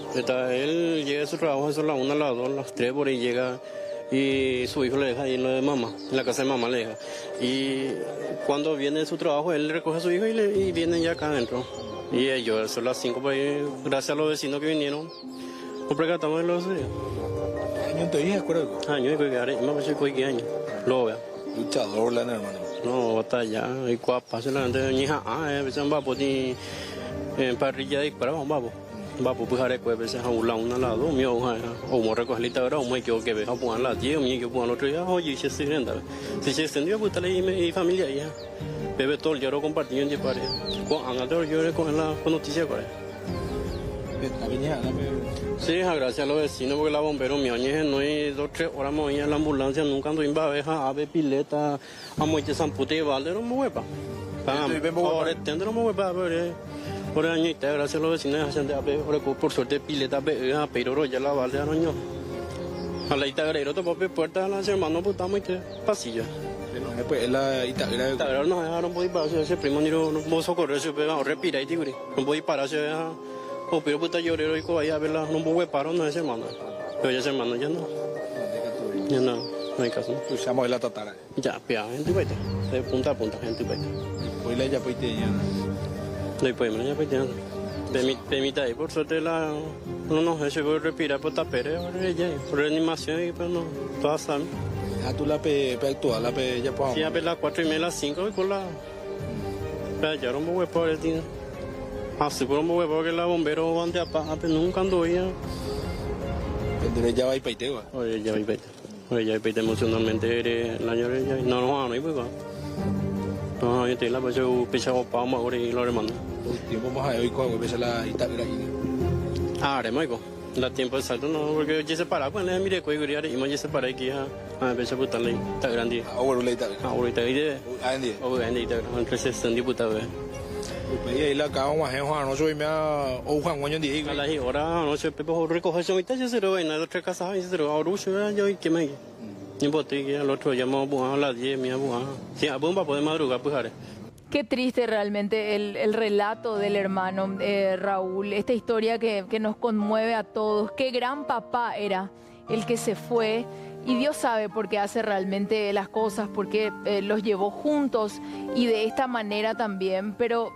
Él llega a su trabajo, eso a las 1, a las 2, a las 3, por ahí llega y su hijo le deja ahí en lo de mamá, en la casa de mamá le deja. Y cuando viene de su trabajo, él recoge a su hijo y vienen ya acá adentro. Y ellos, son las 5 por ahí, gracias a los vecinos que vinieron, nos percatamos de lo que sucedió. ¿Año te dije, acuerdo? Año de cuidar, me parece que 15 años. Lo veo. Luchador, la hermano. No, batalla, y cuapa, se la gente, ni veces va por ti. En parrilla de para vamos pues haré que veces a un lado mío o mo recoger ahora o muy que ve a poner la tía mi que poner otro día oye se extiende si se extendió pues tal y familia ya bebe todo el lloro compartiendo de pareja con anotador yo con la noticia con sí, gracias a los vecinos porque la bombero mi año no hay 2 o 3 horas me en la ambulancia nunca ando en babeja ave pileta a muerte zampute valero me huepa ahora tendré me huepa por año y gracias a los vecinos hacen por suerte pileta pero ya la valde a año a la itagrero topo puerta a las hermanos putamos y pasillo después la itagrero nos dejaron poder parar ese primo ni no socorrer se pega o respira y tigre no podía pararse o pero puta llorero y coaya verla no puede parar no ese hermano pero ya ese hermano ya no hay caso usamos la tatara ya pia en tu vete de punta a punta en tu vete hoy la ya pues ya después me ya pues ya de mitad y por suerte la no se puede respirar por tapere por reanimación y pues no todas saben tú la pe actual la pe ya pues sí a ver las 4:30 las 5 y con la ya no me voy por el día así por me voy porque la bombero van de apa pero nunca ando ya el ya va y paite oye ya va y paite oye ya va y paite emocionalmente el año ya no hay pues no yo te la pues yo pisaba pa más ahora y lo hermano tiempo más allá hoy cuando ves la Itagra Maico la tiempo exacto no porque ya se para pues le mire coi guria y ya se para aquí a veces puta ley está grande ahora la Itagra ahorita ide ande entre 60 diputados pues ahí la acá vamos a Juan no soy me o Juan Guaño de a la hora no se pepe recoger eso ahorita ya se lo en las 3 casas y se lo ahorro yo y que me ni bote al otro llamamos a las 10 mi abuela sí a bomba poder madrugar pues haré. Qué triste realmente el relato del hermano Raúl, esta historia que nos conmueve a todos. Qué gran papá era el que se fue y Dios sabe por qué hace realmente las cosas, porque los llevó juntos y de esta manera también. Pero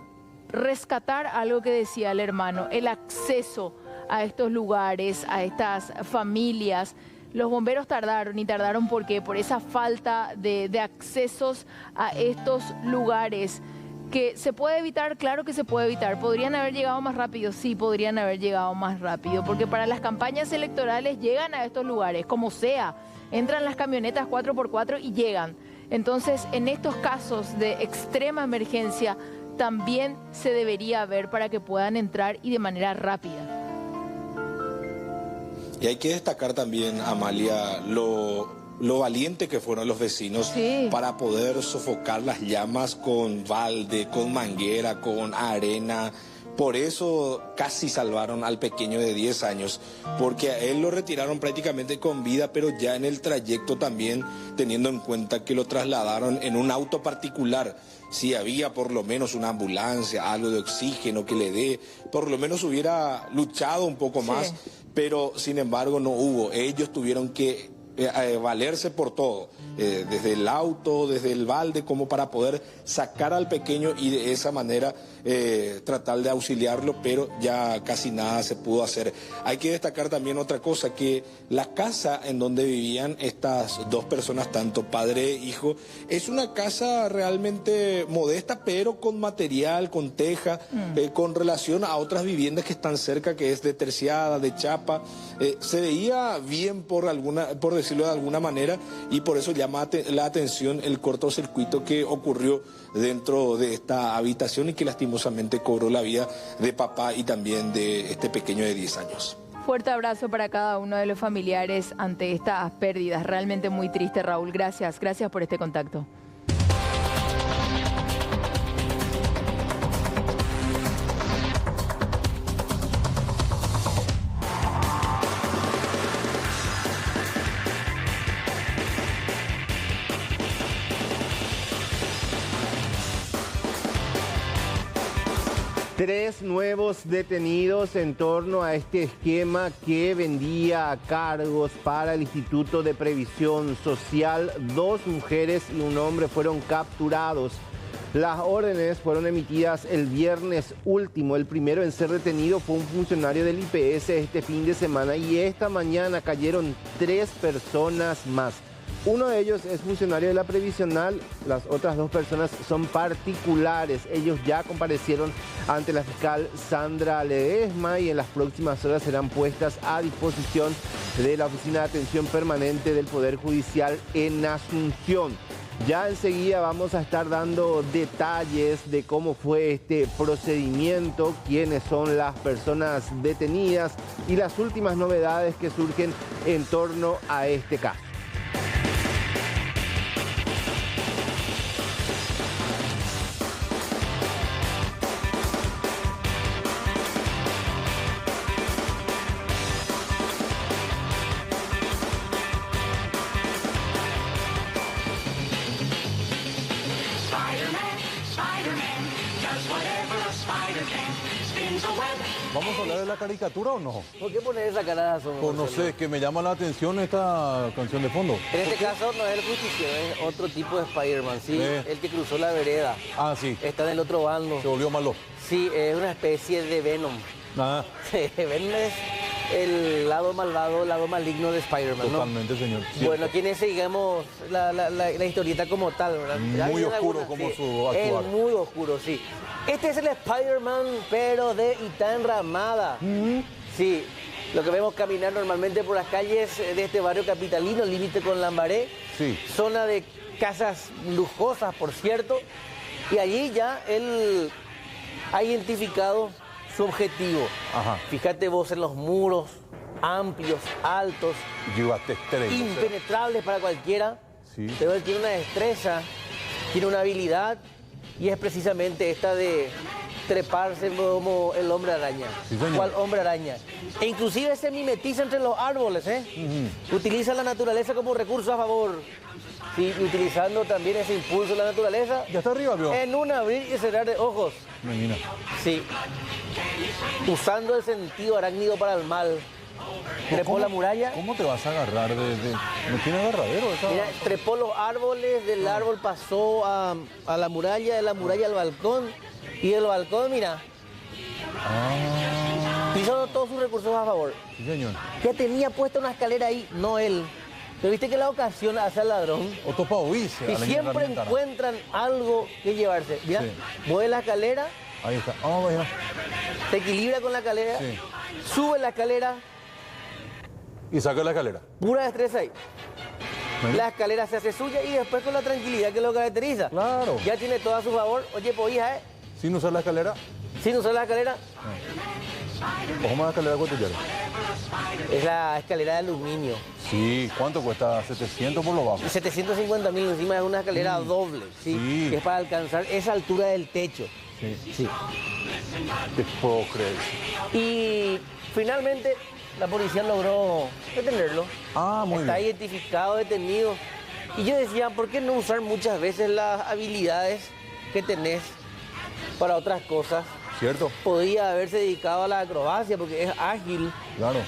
rescatar algo que decía el hermano, el acceso a estos lugares, a estas familias. Los bomberos tardaron ¿por qué? Por esa falta de accesos a estos lugares. ¿Que se puede evitar? Claro que se puede evitar. ¿Podrían haber llegado más rápido? Sí, podrían haber llegado más rápido. Porque para las campañas electorales llegan a estos lugares, como sea. Entran las camionetas 4x4 y llegan. Entonces, en estos casos de extrema emergencia, también se debería ver para que puedan entrar y de manera rápida. Y hay que destacar también, Amalia, lo lo valiente que fueron los vecinos para poder sofocar las llamas con balde, con manguera, con arena. Por eso casi salvaron al pequeño de 10 años, porque a él lo retiraron prácticamente con vida, pero ya en el trayecto también, teniendo en cuenta que lo trasladaron en un auto particular. Si había por lo menos una ambulancia, algo de oxígeno que le dé, por lo menos hubiera luchado un poco más, pero sin embargo no hubo. Ellos tuvieron que valerse por todo, desde el auto, desde el balde, como para poder sacar al pequeño y de esa manera tratar de auxiliarlo, pero ya casi nada se pudo hacer. Hay que destacar también otra cosa, que la casa en donde vivían estas dos personas, tanto padre e hijo, es una casa realmente modesta, pero con material, con teja, con relación a otras viviendas que están cerca, que es de terciada, de chapa. Se veía bien por decirlo de alguna manera, y por eso llama la atención el cortocircuito que ocurrió dentro de esta habitación y que lastimosamente cobró la vida de papá y también de este pequeño de 10 años. Fuerte abrazo para cada uno de los familiares ante estas pérdidas. Realmente muy triste, Raúl. Gracias por este contacto. Tres nuevos detenidos en torno a este esquema que vendía cargos para el Instituto de Previsión Social. 2 mujeres y un hombre fueron capturados. Las órdenes fueron emitidas el viernes último. El primero en ser detenido fue un funcionario del IPS este fin de semana y esta mañana cayeron 3 personas más. Uno de ellos es funcionario de la previsional, las otras 2 personas son particulares. Ellos ya comparecieron ante la fiscal Sandra Ledesma y en las próximas horas serán puestas a disposición de la Oficina de Atención Permanente del Poder Judicial en Asunción. Ya enseguida vamos a estar dando detalles de cómo fue este procedimiento, quiénes son las personas detenidas y las últimas novedades que surgen en torno a este caso. ¿Vamos a hablar de la caricatura o no? ¿Por qué poner esa cara? Pues no sé, que me llama la atención esta canción de fondo. En este caso no es el justiciero, es otro tipo de Spider-Man, ¿sí? El que cruzó la vereda. Ah, sí. Está en el otro bando. Se volvió malo. Sí, es una especie de Venom. Ah. Venom es el lado malvado, el lado maligno de Spider-Man, ¿no? Totalmente, señor. Cierto. Bueno, aquí es, digamos, la historieta como tal, ¿verdad? Muy oscuro como su actuar. Es muy oscuro, sí. Este es el Spider-Man, pero de Itán Ramada. Sí, lo que vemos caminar normalmente por las calles de este barrio capitalino, límite con Lambaré. Sí. Zona de casas lujosas, por cierto. Y allí ya él ha identificado su objetivo. Ajá. Fíjate vos en los muros amplios, altos, impenetrables para cualquiera. Sí. Pero él tiene una destreza, tiene una habilidad y es precisamente esta de treparse como el hombre araña. Sí, señor. ¿Cuál hombre araña? E inclusive se mimetiza entre los árboles, ¿eh? Utiliza la naturaleza como recurso a favor. Sí, utilizando también ese impulso de la naturaleza. Ya está arriba, vio. En un abrir y cerrar de ojos. Mira. Sí. Usando el sentido arácnido para el mal. Trepó la muralla. ¿Cómo te vas a agarrar no tiene agarradero esa? Mira, trepó los árboles, del árbol pasó a la muralla, de la muralla al balcón. Y del balcón, mira. Utilizando todos sus recursos a favor. Sí, señor. Ya tenía puesta una escalera ahí, no él. Pero viste que la ocasión hace al ladrón. O topa huirse. Y siempre encuentran algo que llevarse. Mira, Sí. mueve la escalera. Ahí está. Oh, vaya. Se equilibra con la escalera. Sí. Sube la escalera. Y saca la escalera. Pura destreza ahí. La escalera se hace suya y después con la tranquilidad que lo caracteriza. Claro. Ya tiene todo a su favor. Oye, pues hija, Sin usar la escalera. Sin usar la escalera. Ojo más la escalera cotillera. Es la escalera de aluminio. Sí, ¿cuánto cuesta? 700 por lo bajo. 750.000 encima de una escalera doble, ¿sí? Que es para alcanzar esa altura del techo. Sí. Te puedo creer. Y finalmente la policía logró detenerlo. Muy Está bien. identificado, detenido. Y yo decía, ¿por qué no usar muchas veces las habilidades que tenés para otras cosas? ¿Cierto? Podía haberse dedicado a la acrobacia porque es ágil. Claro.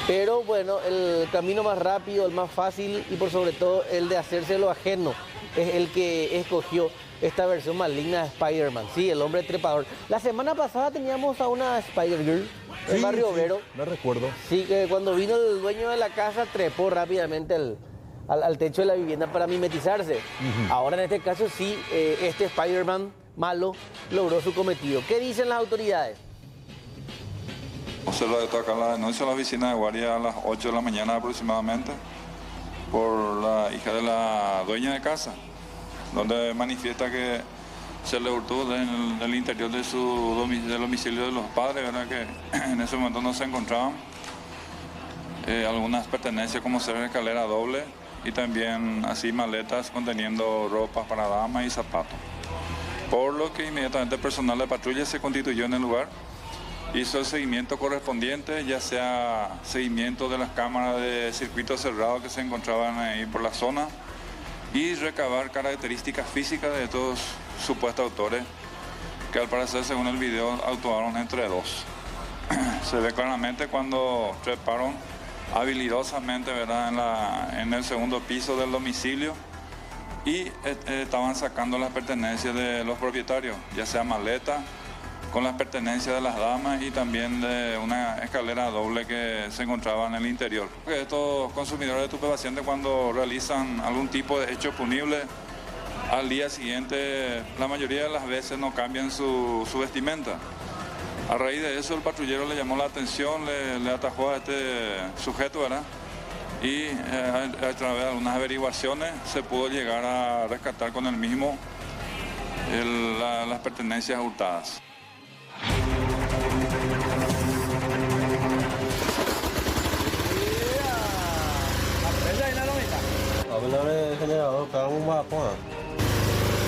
Pero bueno, el camino más rápido, el más fácil y por sobre todo el de hacerse lo ajeno es el que escogió esta versión maligna de Spider-Man. Sí, el hombre trepador. La semana pasada teníamos a una Spider-Girl en Barrio Obrero. Me recuerdo. Sí, que cuando vino el dueño de la casa trepó rápidamente al techo de la vivienda para mimetizarse. Ahora en este caso sí, este Spider-Man malo logró su cometido. ¿Qué dicen las autoridades? Se lo acá la denuncia a la oficina de guardia a las 8 de la mañana aproximadamente por la hija de la dueña de casa, donde manifiesta que se le hurtó del interior de del domicilio de los padres, ¿verdad? Que en ese momento no se encontraban algunas pertenencias como ser escalera doble y también así maletas conteniendo ropa para damas y zapatos. Por lo que inmediatamente el personal de patrulla se constituyó en el lugar, hizo el seguimiento correspondiente, ya sea seguimiento de las cámaras de circuito cerrado que se encontraban ahí por la zona y recabar características físicas de estos supuestos autores, que al parecer, según el video, actuaron entre dos. Se ve claramente cuando treparon habilidosamente, ¿verdad?, en el segundo piso del domicilio y estaban sacando las pertenencias de los propietarios, ya sea maleta, con las pertenencias de las damas y también de una escalera doble que se encontraba en el interior. Estos consumidores de estupefacientes, cuando realizan algún tipo de hecho punible, al día siguiente la mayoría de las veces no cambian su vestimenta. A raíz de eso el patrullero le llamó la atención, le atajó a este sujeto, ¿verdad? Y a través de algunas averiguaciones se pudo llegar a rescatar con el mismo las pertenencias hurtadas. Hablar de generador, cada un mapa.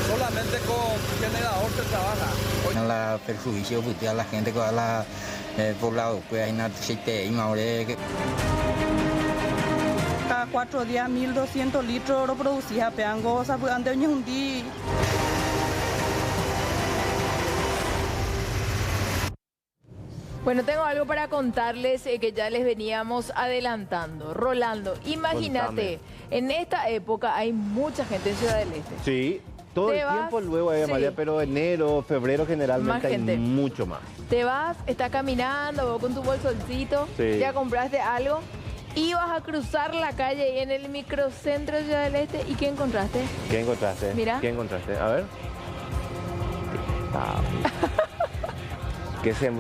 Solamente con generador se trabaja. En la perjuicio pues a la gente que a la poblado pues hay una aceite y maure. Cada 4 días 1.200 litros reproducía peango, sabe ante un día. Bueno, tengo algo para contarles que ya les veníamos adelantando. Rolando, imagínate, en esta época hay mucha gente en Ciudad del Este. Sí, todo el tiempo luego hay María, pero enero, febrero generalmente hay mucho más. Te vas, estás caminando, vos con tu bolsoncito, ya compraste algo, ibas a cruzar la calle y en el microcentro de Ciudad del Este, ¿y qué encontraste? ¿Qué encontraste? Mira. ¿Qué encontraste? A ver. Que se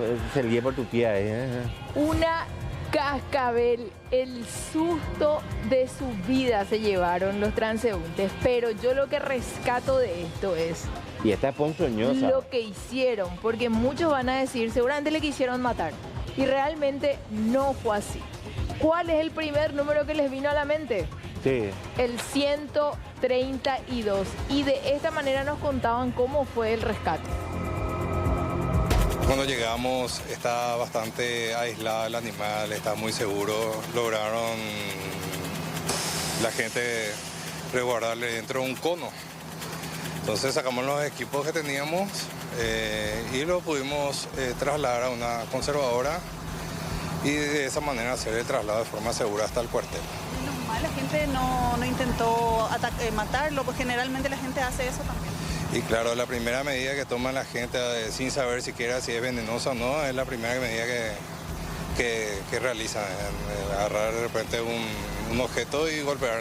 líe por tu pie. Una cascabel, el susto de su vida se llevaron los transeúntes, pero yo lo que rescato de esto es... Y esta es ponzoñosa. Lo que hicieron, porque muchos van a decir, seguramente le quisieron matar, y realmente no fue así. ¿Cuál es el primer número que les vino a la mente? Sí. El 132, y de esta manera nos contaban cómo fue el rescate. Cuando llegamos está bastante aislado el animal, está muy seguro. Lograron la gente resguardarle dentro de un cono. Entonces sacamos los equipos que teníamos y lo pudimos trasladar a una conservadora y de esa manera hacer el traslado de forma segura hasta el cuartel. La gente no intentó matarlo, pues generalmente la gente hace eso también. Y claro, la primera medida que toma la gente sin saber siquiera si es venenosa o no, es la primera medida que realizan, agarrar de repente un objeto y golpear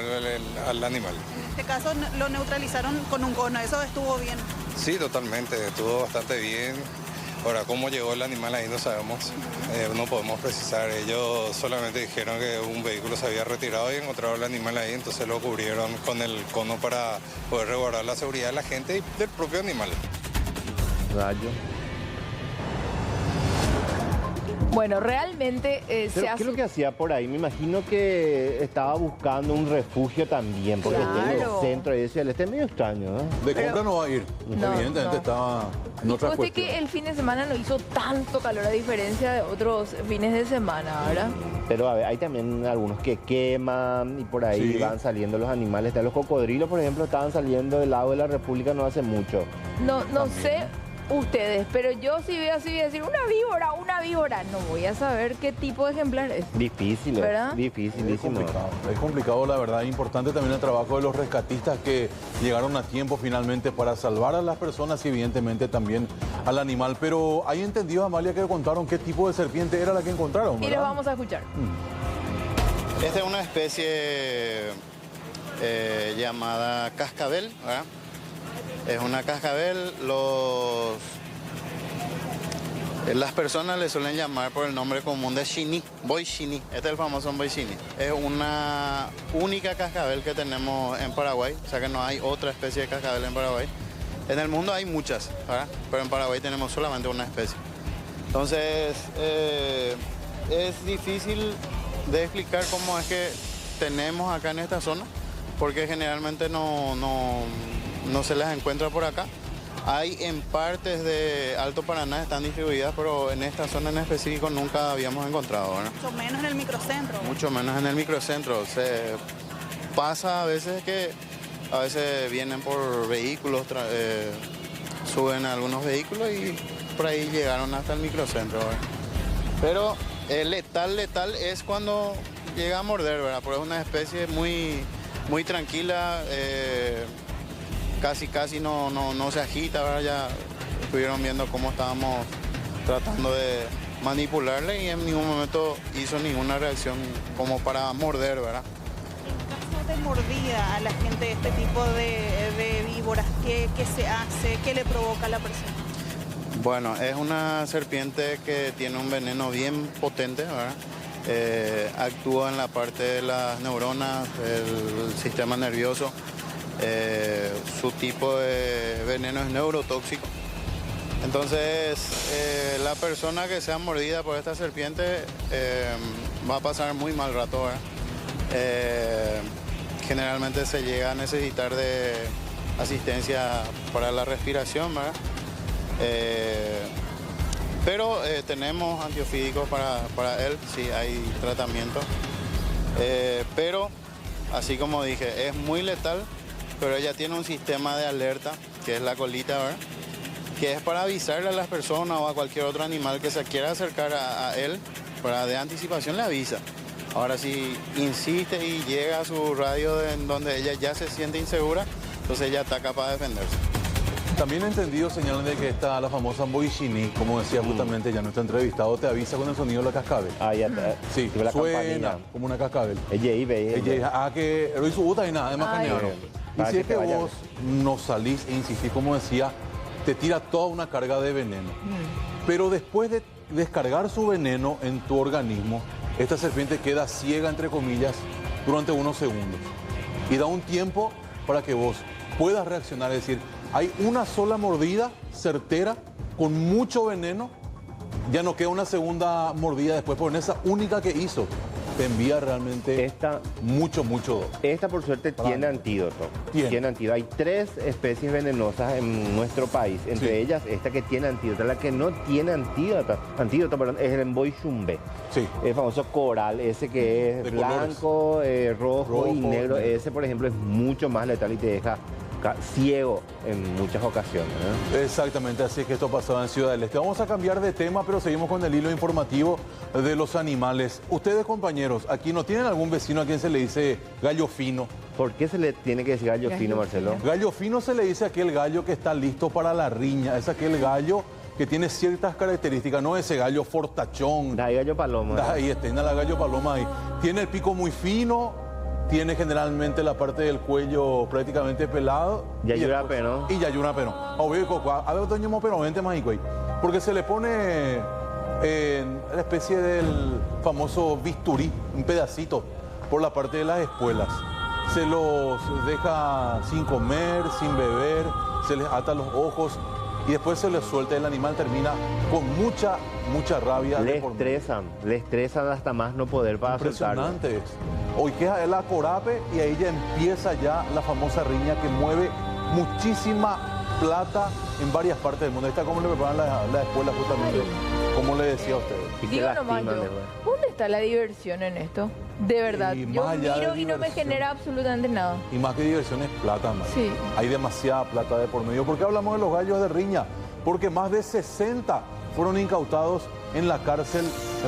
al animal. En este caso lo neutralizaron con un cono, ¿eso estuvo bien? Sí, totalmente, estuvo bastante bien. Ahora, cómo llegó el animal ahí no sabemos, no podemos precisar. Ellos solamente dijeron que un vehículo se había retirado y encontraron el animal ahí, entonces lo cubrieron con el cono para poder resguardar la seguridad de la gente y del propio animal. Rayo. Bueno, realmente ¿Qué es lo que hacía por ahí? Me imagino que estaba buscando un refugio también, porque está en el centro y eso, es medio extraño, ¿eh? De compra no va a ir, evidentemente estaba en otra Después de cuestión. que el fin de semana no hizo tanto calor a diferencia de otros fines de semana, ¿verdad? Pero a ver, hay también algunos que queman y por ahí van saliendo los animales. Los cocodrilos, por ejemplo, estaban saliendo del lago de la República no hace mucho. No sé ustedes, pero yo si veo así voy a decir una víbora, no voy a saber qué tipo de ejemplar es. Difícil, ¿verdad? Dificilísimo. Es complicado, la verdad. Importante también el trabajo de los rescatistas que llegaron a tiempo finalmente para salvar a las personas y evidentemente también al animal. Pero hay entendido, Amalia, que contaron qué tipo de serpiente era la que encontraron, ¿verdad? Y lo vamos a escuchar. Esta es una especie llamada cascabel, ¿verdad? Es una cascabel, las personas le suelen llamar por el nombre común de Shini, Boy Shini. Este es el famoso Boy Shini. Es una única cascabel que tenemos en Paraguay, o sea que no hay otra especie de cascabel en Paraguay. En el mundo hay muchas, ¿verdad? Pero en Paraguay tenemos solamente una especie. Entonces, es difícil de explicar cómo es que tenemos acá en esta zona, porque generalmente no se las encuentra por acá. Hay en partes de Alto Paraná, están distribuidas, pero en esta zona en específico nunca habíamos encontrado, ¿verdad? Mucho menos en el microcentro. Mucho menos en el microcentro. Se pasa a veces que vienen por vehículos, suben a algunos vehículos y por ahí llegaron hasta el microcentro, ¿verdad? Pero letal es cuando llega a morder, ¿verdad? Porque es una especie muy tranquila, casi no se agita, ¿verdad? Ya estuvieron viendo cómo estábamos tratando de manipularle y en ningún momento hizo ninguna reacción como para morder, ¿verdad? En caso de mordida a la gente este tipo de víboras, ¿qué se hace? ¿Qué le provoca a la persona? Bueno, es una serpiente que tiene un veneno bien potente, ¿verdad? Actúa en la parte de las neuronas, el sistema nervioso. Su tipo de veneno es neurotóxico. Entonces, la persona que sea mordida por esta serpiente va a pasar muy mal rato, ¿verdad? Generalmente se llega a necesitar de asistencia para la respiración, ¿verdad? Pero tenemos antiofídicos para él, sí hay tratamiento. Pero, así como dije, es muy letal, pero ella tiene un sistema de alerta, que es la colita, ¿verdad? Que es para avisarle a las personas o a cualquier otro animal que se quiera acercar a él, de anticipación le avisa. Ahora, si insiste y llega a su radio en donde ella ya se siente insegura, entonces ella está capaz de defenderse. También he entendido, señalan de que está la famosa Boy Shini, como decía justamente ya nuestro entrevistado, te avisa con el sonido de la cascabel. Ya está. Sí, la suena campanilla. como una cascabel. Ella que lo hizo Uta y nada, además cañaron. Y si es que vos no salís e insistís, como decía, te tira toda una carga de veneno. Pero después de descargar su veneno en tu organismo, esta serpiente queda ciega, entre comillas, durante unos segundos. Y da un tiempo para que vos puedas reaccionar, es decir, hay una sola mordida certera con mucho veneno, ya no queda una segunda mordida después, pero en esa única que hizo, te envía realmente mucho dolor. Esta, por suerte, tiene antídoto. Tiene antídoto. Hay 3 especies venenosas en nuestro país. Entre ellas, esta que tiene antídoto. La que no tiene antídoto es el Emboy Shumbe. Sí. El famoso coral, ese que es de blanco, rojo y negro. Ese, por ejemplo, es mucho más letal y te deja ciego en muchas ocasiones, ¿no? Exactamente, así es que esto pasaba en Ciudad del Este. Vamos a cambiar de tema, pero seguimos con el hilo informativo de los animales. Ustedes, compañeros, aquí no tienen algún vecino a quien se le dice gallo fino. ¿Por qué se le tiene que decir gallo fino, Marcelo? Gallo fino se le dice a aquel gallo que está listo para la riña. Es aquel gallo que tiene ciertas características, no ese gallo fortachón. Ahí gallo paloma. Ahí está, la gallo paloma ahí. Tiene el pico muy fino. Tiene generalmente la parte del cuello prácticamente pelado. Y ayuda pero. Y ayuda pero. A ver, doña pero vente más güey. Porque se le pone la especie del famoso bisturí, un pedacito, por la parte de las espuelas. Se los deja sin comer, sin beber, se les ata los ojos y después se le suelta, el animal termina con mucha rabia. Le estresan hasta más no poder para soltarlo. Impresionante es. Hoy queda el acorape y ahí ya empieza ya la famosa riña que mueve muchísima plata en varias partes del mundo. Ahí está cómo le preparan la escuela justamente, como le decía a ustedes. Digo nomás yo, ¿dónde está la diversión en esto? De verdad, yo miro y no me genera absolutamente nada. Y más que diversión es plata, man. Sí. Hay demasiada plata de por medio. ¿Por qué hablamos de los gallos de riña? Porque más de 60 fueron incautados en la cárcel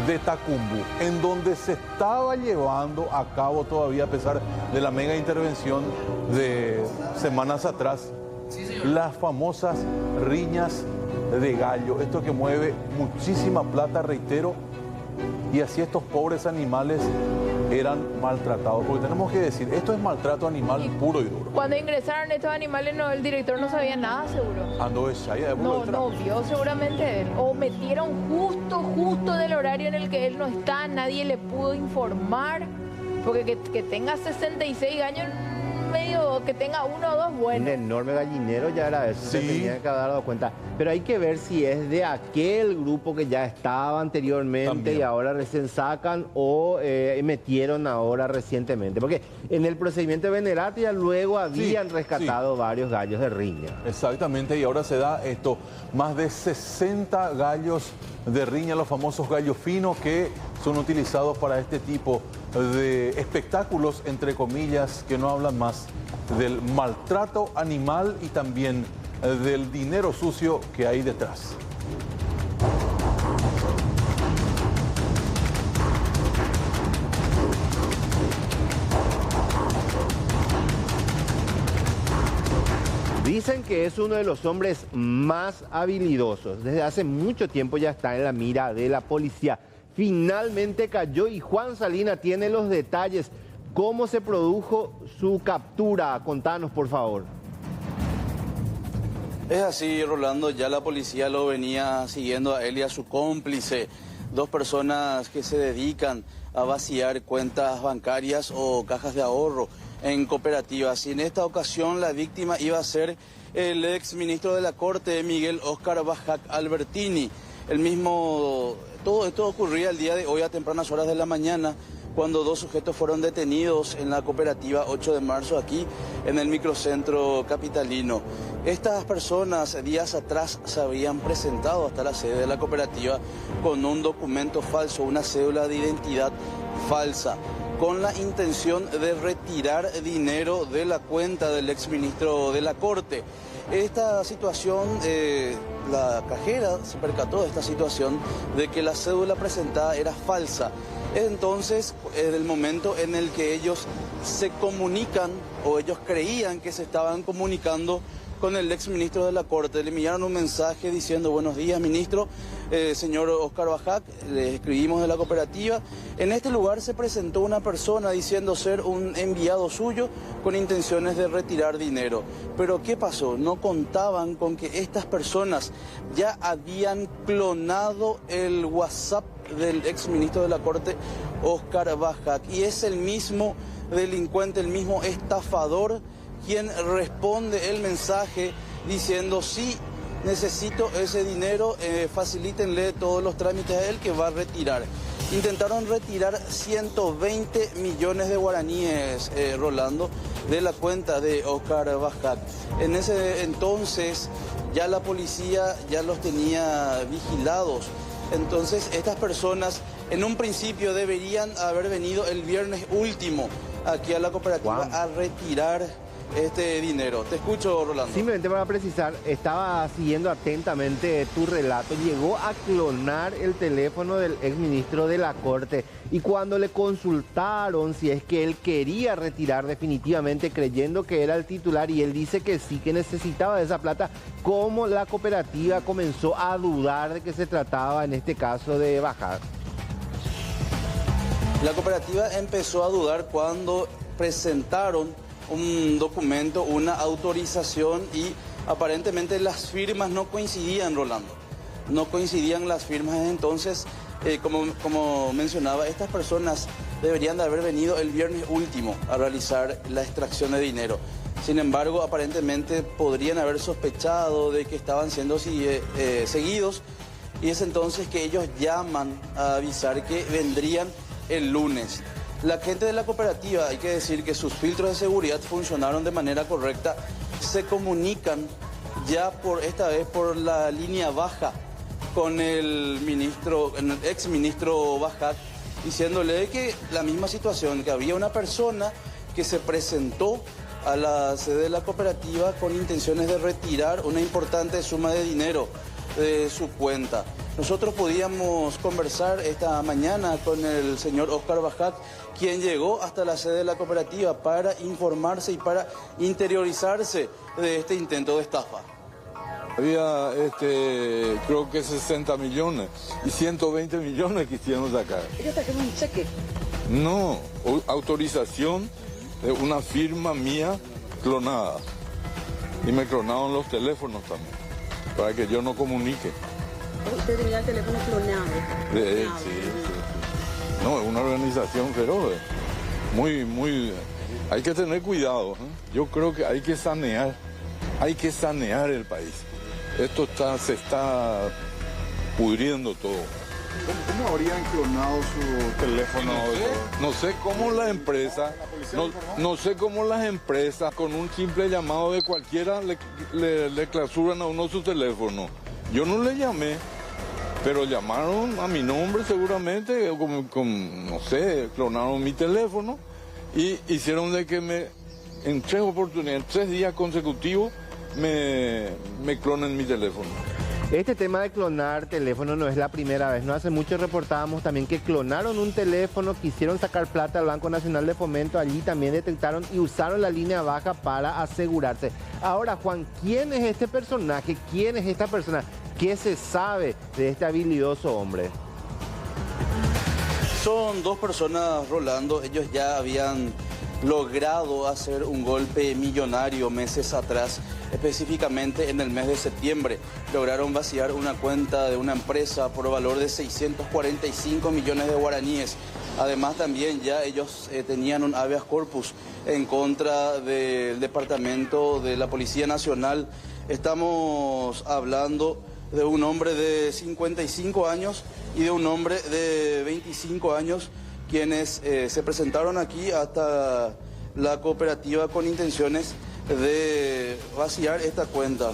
de Tacumbu, en donde se estaba llevando a cabo todavía, a pesar de la mega intervención de semanas atrás, las famosas riñas de gallo. Esto que mueve muchísima plata, reitero, y así estos pobres animales eran maltratados. Porque tenemos que decir, esto es maltrato animal puro y duro. Cuando ingresaron estos animales, no, el director no sabía nada, seguro. Ando de Shaya, no vio seguramente él. O metieron justo del horario en el que él no está, nadie le pudo informar. Porque que tenga 66 años, medio que tenga 1 o 2, bueno. Un enorme gallinero ya era eso, se tenía que haber dado cuenta. Pero hay que ver si es de aquel grupo que ya estaba anteriormente también, y ahora recién sacan, o metieron ahora recientemente. Porque en el procedimiento de Venerati ya luego habían rescatado varios gallos de riña. Exactamente, y ahora se da esto, más de 60 gallos de riña, los famosos gallos finos que son utilizados para este tipo de espectáculos, entre comillas, que no hablan más del maltrato animal y también del dinero sucio que hay detrás. Dicen que es uno de los hombres más habilidosos. Desde hace mucho tiempo ya está en la mira de la policía. Finalmente cayó y Juan Salina tiene los detalles. ¿Cómo se produjo su captura? Contanos, por favor. Es así, Rolando, ya la policía lo venía siguiendo a él y a su cómplice. 2 personas que se dedican a vaciar cuentas bancarias o cajas de ahorro en cooperativas. Y en esta ocasión la víctima iba a ser el ex ministro de la Corte, Miguel Óscar Bajac Albertini. El mismo, todo esto ocurría el día de hoy a tempranas horas de la mañana, cuando 2 sujetos fueron detenidos en la cooperativa 8 de marzo aquí en el microcentro capitalino. Estas personas días atrás se habían presentado hasta la sede de la cooperativa con un documento falso, una cédula de identidad falsa, con la intención de retirar dinero de la cuenta del exministro de la Corte. Esta situación, la cajera se percató de esta situación, de que la cédula presentada era falsa. Entonces, en el momento en el que ellos se comunican, o ellos creían que se estaban comunicando con el exministro de la Corte, le enviaron un mensaje diciendo: buenos días, ministro, señor Óscar Bajac, le escribimos de la cooperativa. En este lugar se presentó una persona diciendo ser un enviado suyo con intenciones de retirar dinero. Pero ¿qué pasó? No contaban con que estas personas ya habían clonado el WhatsApp del exministro de la Corte, Óscar Bajac, y es el mismo delincuente, el mismo estafador, quien responde el mensaje diciendo: sí, necesito ese dinero, facilítenle todos los trámites a él que va a retirar. Intentaron retirar 120 millones de guaraníes, Rolando, de la cuenta de Óscar Bajac. En ese entonces ya la policía ya los tenía vigilados. Entonces estas personas en un principio deberían haber venido el viernes último aquí a la cooperativa a retirar este dinero. Te escucho, Rolando. Simplemente para precisar, estaba siguiendo atentamente tu relato. Llegó a clonar el teléfono del exministro de la Corte, y cuando le consultaron si es que él quería retirar definitivamente, creyendo que era el titular, y él dice que sí, que necesitaba de esa plata, como la cooperativa comenzó a dudar de que se trataba en este caso de Bajac. La cooperativa empezó a dudar cuando presentaron un documento, una autorización, y aparentemente las firmas no coincidían, Rolando. No coincidían las firmas. Entonces, como mencionaba, estas personas deberían de haber venido el viernes último a realizar la extracción de dinero. Sin embargo, aparentemente podrían haber sospechado de que estaban siendo seguidos y es entonces que ellos llaman a avisar que vendrían el lunes. La gente de la cooperativa, hay que decir que sus filtros de seguridad funcionaron de manera correcta, se comunican ya esta vez por la línea baja con el ex ministro Bajat, diciéndole que la misma situación, que había una persona que se presentó a la sede de la cooperativa con intenciones de retirar una importante suma de dinero de su cuenta. Nosotros podíamos conversar esta mañana con el señor Oscar Bajat, quien llegó hasta la sede de la cooperativa para informarse y para interiorizarse de este intento de estafa. Había creo que 60 millones y 120 millones quisieron sacar. ¿Ellos sacaron un cheque? No, autorización de una firma mía clonada. Y me clonaron los teléfonos también, para que yo no comunique. ¿Usted tenía el teléfono clonado? De él, sí. No, es una organización feroz. Muy... Hay que tener cuidado. Yo creo que hay que sanear el país. Esto se está pudriendo todo. ¿Cómo habrían clonado su teléfono? No sé cómo la empresa, no sé cómo las empresas con un simple llamado de cualquiera le clausuran a uno su teléfono. Yo no le llamé, pero llamaron a mi nombre seguramente, no sé, clonaron mi teléfono y hicieron de que en 3 oportunidades, 3 días consecutivos, me clonen mi teléfono. Este tema de clonar teléfono no es la primera vez, no hace mucho reportábamos también que clonaron un teléfono, quisieron sacar plata al Banco Nacional de Fomento, allí también detectaron y usaron la línea baja para asegurarse. Ahora, Juan, ¿quién es este personaje? ¿Quién es esta persona? ¿Qué se sabe de este habilidoso hombre? Son 2 personas, Rolando, ellos ya habían logrado hacer un golpe millonario meses atrás, específicamente en el mes de septiembre. Lograron vaciar una cuenta de una empresa por valor de 645 millones de guaraníes. Además también ya ellos tenían un habeas corpus en contra del departamento de la Policía Nacional. Estamos hablando de un hombre de 55 años y de un hombre de 25 años, quienes se presentaron aquí hasta la cooperativa con intenciones de vaciar esta cuenta.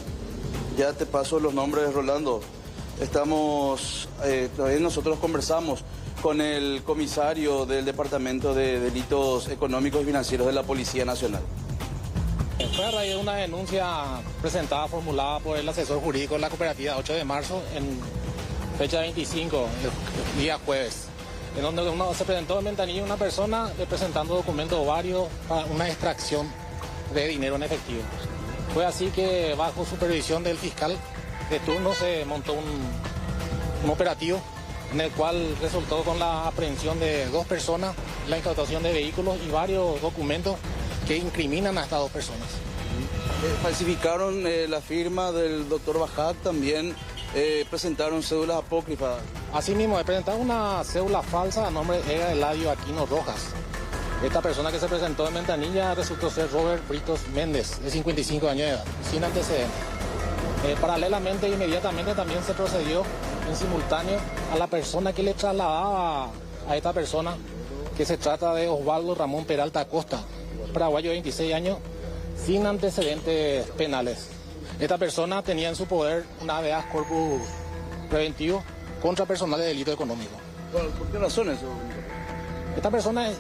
Ya te paso los nombres, Rolando. Todavía nosotros conversamos con el comisario del Departamento de Delitos Económicos y Financieros de la Policía Nacional. Fue a raíz de una denuncia formulada por el asesor jurídico de la cooperativa 8 de marzo, en fecha 25, el día jueves, en donde se presentó en ventanilla una persona presentando documentos varios para una extracción de dinero en efectivo. Fue así que bajo supervisión del fiscal de turno se montó un operativo en el cual resultó con la aprehensión de 2 personas, la incautación de vehículos y varios documentos que incriminan a estas 2 personas. Falsificaron la firma del doctor Bajat, también presentaron cédulas apócrifas. Asimismo, presentaron una cédula falsa a nombre de Eladio Aquino Rojas. Esta persona que se presentó en ventanilla resultó ser Robert Britos Méndez, de 55 años de edad, sin antecedentes. Paralelamente, inmediatamente también se procedió en simultáneo a la persona que le trasladaba a esta persona, que se trata de Osvaldo Ramón Peralta Acosta, paraguayo de 26 años, sin antecedentes penales. Esta persona tenía en su poder un habeas corpus preventivo contra personal de delito económico. ¿Por qué razón eso? Esta persona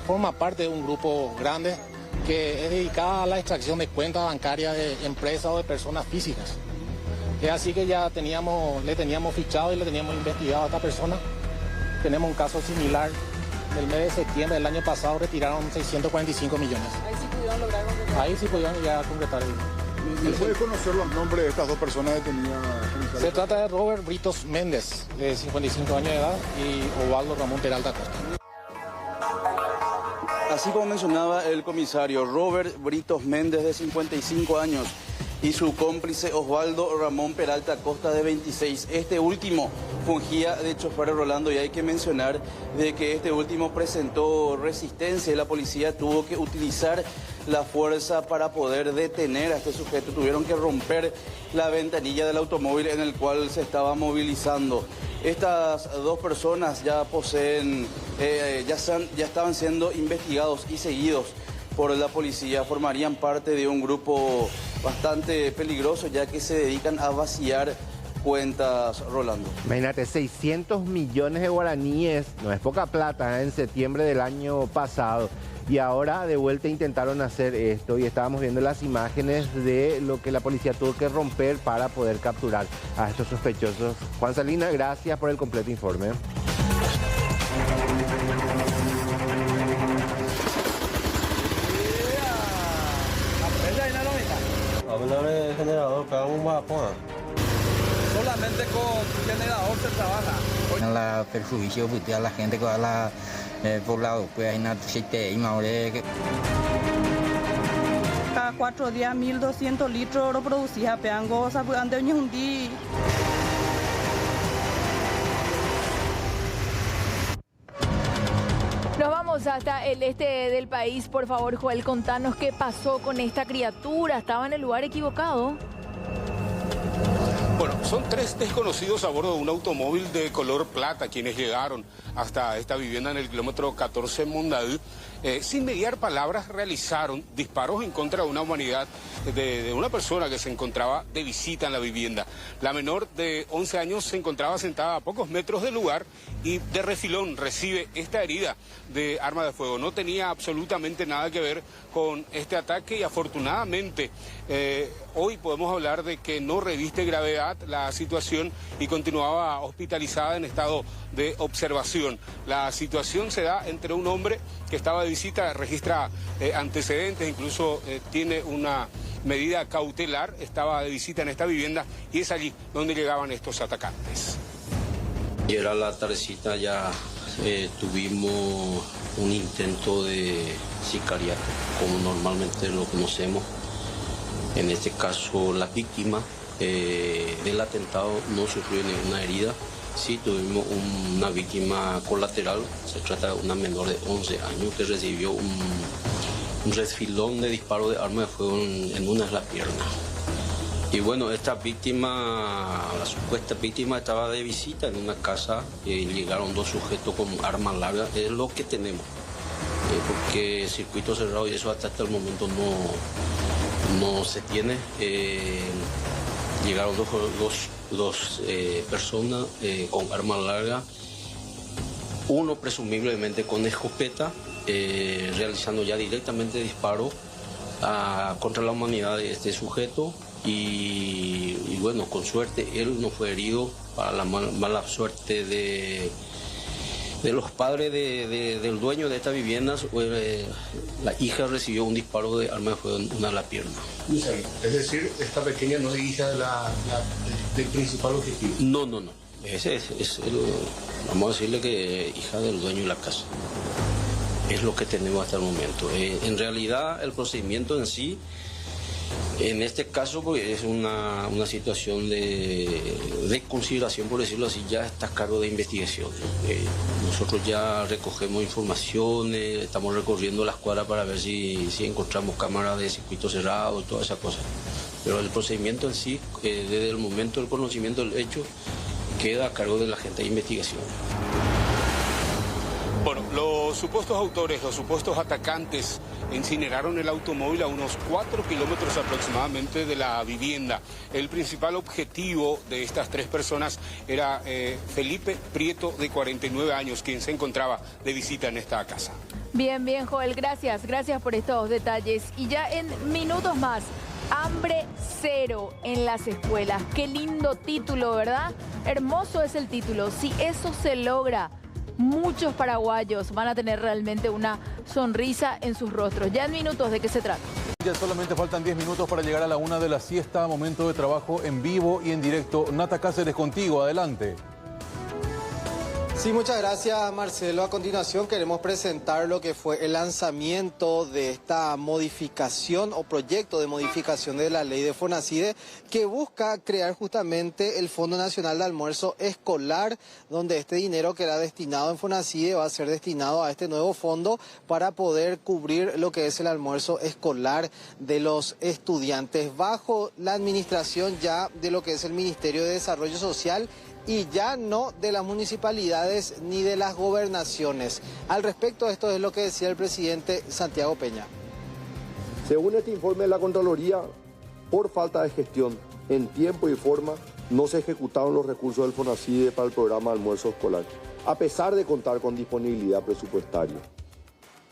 forma parte de un grupo grande que es dedicada a la extracción de cuentas bancarias de empresas o de personas físicas. Es así que ya le teníamos fichado y le teníamos investigado a esta persona. Tenemos un caso similar. En el mes de septiembre del año pasado retiraron 645 millones. Ahí sí pudieron lograr concretar. Ahí sí pudieron ya concretar. ¿Y puede conocer los nombres de estas 2 personas detenidas? Se trata de Robert Britos Méndez, de 55 años de edad, y Osvaldo Ramón Peralta Acosta. Así como mencionaba el comisario, Robert Britos Méndez, de 55 años, y su cómplice Osvaldo Ramón Peralta Acosta, de 26. Este último fungía de chofer, Rolando, y hay que mencionar de que este último presentó resistencia y la policía tuvo que utilizar la fuerza para poder detener a este sujeto. Tuvieron que romper la ventanilla del automóvil en el cual se estaba movilizando. Estas dos personas ya poseen, ya estaban siendo investigados y seguidos por la policía. Formarían parte de un grupo bastante peligroso, ya que se dedican a vaciar cuentas, Rolando. Imagínate, 600 millones de guaraníes, no es poca plata, en septiembre del año pasado. Y ahora de vuelta intentaron hacer esto y estábamos viendo las imágenes de lo que la policía tuvo que romper para poder capturar a estos sospechosos. Juan Salinas, gracias por el completo informe. Hablar de generador, cada un vapor. Solamente con generador se trabaja. En la perjuicio a la gente que va a la poblado, pues hay una Cada 4 días 1.200 litros lo producía peango, ande un día. Nos vamos hasta el este del país. Por favor, Joel, contanos qué pasó con esta criatura. ¿Estaba en el lugar equivocado? Bueno, son 3 desconocidos a bordo de un automóvil de color plata quienes llegaron hasta esta vivienda en el kilómetro 14 Mondadú. Sin mediar palabras realizaron disparos en contra de una humanidad, de una persona que se encontraba de visita en la vivienda. La menor de 11 años se encontraba sentada a pocos metros del lugar y de refilón recibe esta herida de arma de fuego. No tenía absolutamente nada que ver con este ataque y afortunadamente hoy podemos hablar de que no reviste gravedad la situación y continuaba hospitalizada en estado de observación. La situación se da entre un hombre que estaba de visita, registra antecedentes, incluso tiene una medida cautelar, estaba de visita en esta vivienda y es allí donde llegaban estos atacantes. Y era la tardecita, ya tuvimos un intento de sicariato, como normalmente lo conocemos. En este caso, la víctima del atentado no sufrió ninguna herida. Sí, tuvimos una víctima colateral, se trata de una menor de 11 años que recibió un refilón de disparo de arma de fuego en una de las piernas. Y bueno, esta víctima, la supuesta víctima estaba de visita en una casa y llegaron 2 sujetos con armas largas, es lo que tenemos. Porque circuito cerrado y eso hasta el momento no se tiene. Llegaron dos personas con armas largas, uno presumiblemente con escopeta, realizando ya directamente disparo contra la humanidad de este sujeto y bueno, con suerte él no fue herido. Para la mala suerte de los padres del dueño de estas viviendas, la hija recibió un disparo de arma de fuego en una de las piernas. Es decir, esta pequeña no es hija del principal objetivo. No. Ese es vamos a decirle que hija del dueño de la casa. Es lo que tenemos hasta el momento. En realidad, el procedimiento en sí, en este caso, pues, es una situación de consideración, por decirlo así, ya está a cargo de investigación. Nosotros ya recogemos informaciones, estamos recorriendo las cuadras para ver si encontramos cámaras de circuito cerrado y todas esas cosas. Pero el procedimiento en sí, desde el momento del conocimiento del hecho, queda a cargo de la gente de investigación. Bueno, los supuestos autores, los supuestos atacantes incineraron el automóvil a unos 4 kilómetros aproximadamente de la vivienda. El principal objetivo de estas 3 personas era Felipe Prieto, de 49 años, quien se encontraba de visita en esta casa. Bien, Joel, gracias por estos detalles. Y ya en minutos más, hambre cero en las escuelas. Qué lindo título, ¿verdad? Hermoso es el título. Si eso se logra, muchos paraguayos van a tener realmente una sonrisa en sus rostros. Ya en minutos, ¿de qué se trata? Ya solamente faltan 10 minutos para llegar a la 1 de la siesta, momento de trabajo en vivo y en directo. Nata Cáceres, contigo, adelante. Sí, muchas gracias, Marcelo. A continuación queremos presentar lo que fue el lanzamiento de esta modificación o proyecto de modificación de la ley de FONACIDE, que busca crear justamente el Fondo Nacional de Almuerzo Escolar, donde este dinero que era destinado en FONACIDE va a ser destinado a este nuevo fondo para poder cubrir lo que es el almuerzo escolar de los estudiantes, bajo la administración ya de lo que es el Ministerio de Desarrollo Social y ya no de las municipalidades ni de las gobernaciones. Al respecto, esto es lo que decía el presidente Santiago Peña. Según este informe de la Contraloría, por falta de gestión en tiempo y forma, no se ejecutaron los recursos del FONACIDE para el programa de almuerzo escolar, a pesar de contar con disponibilidad presupuestaria.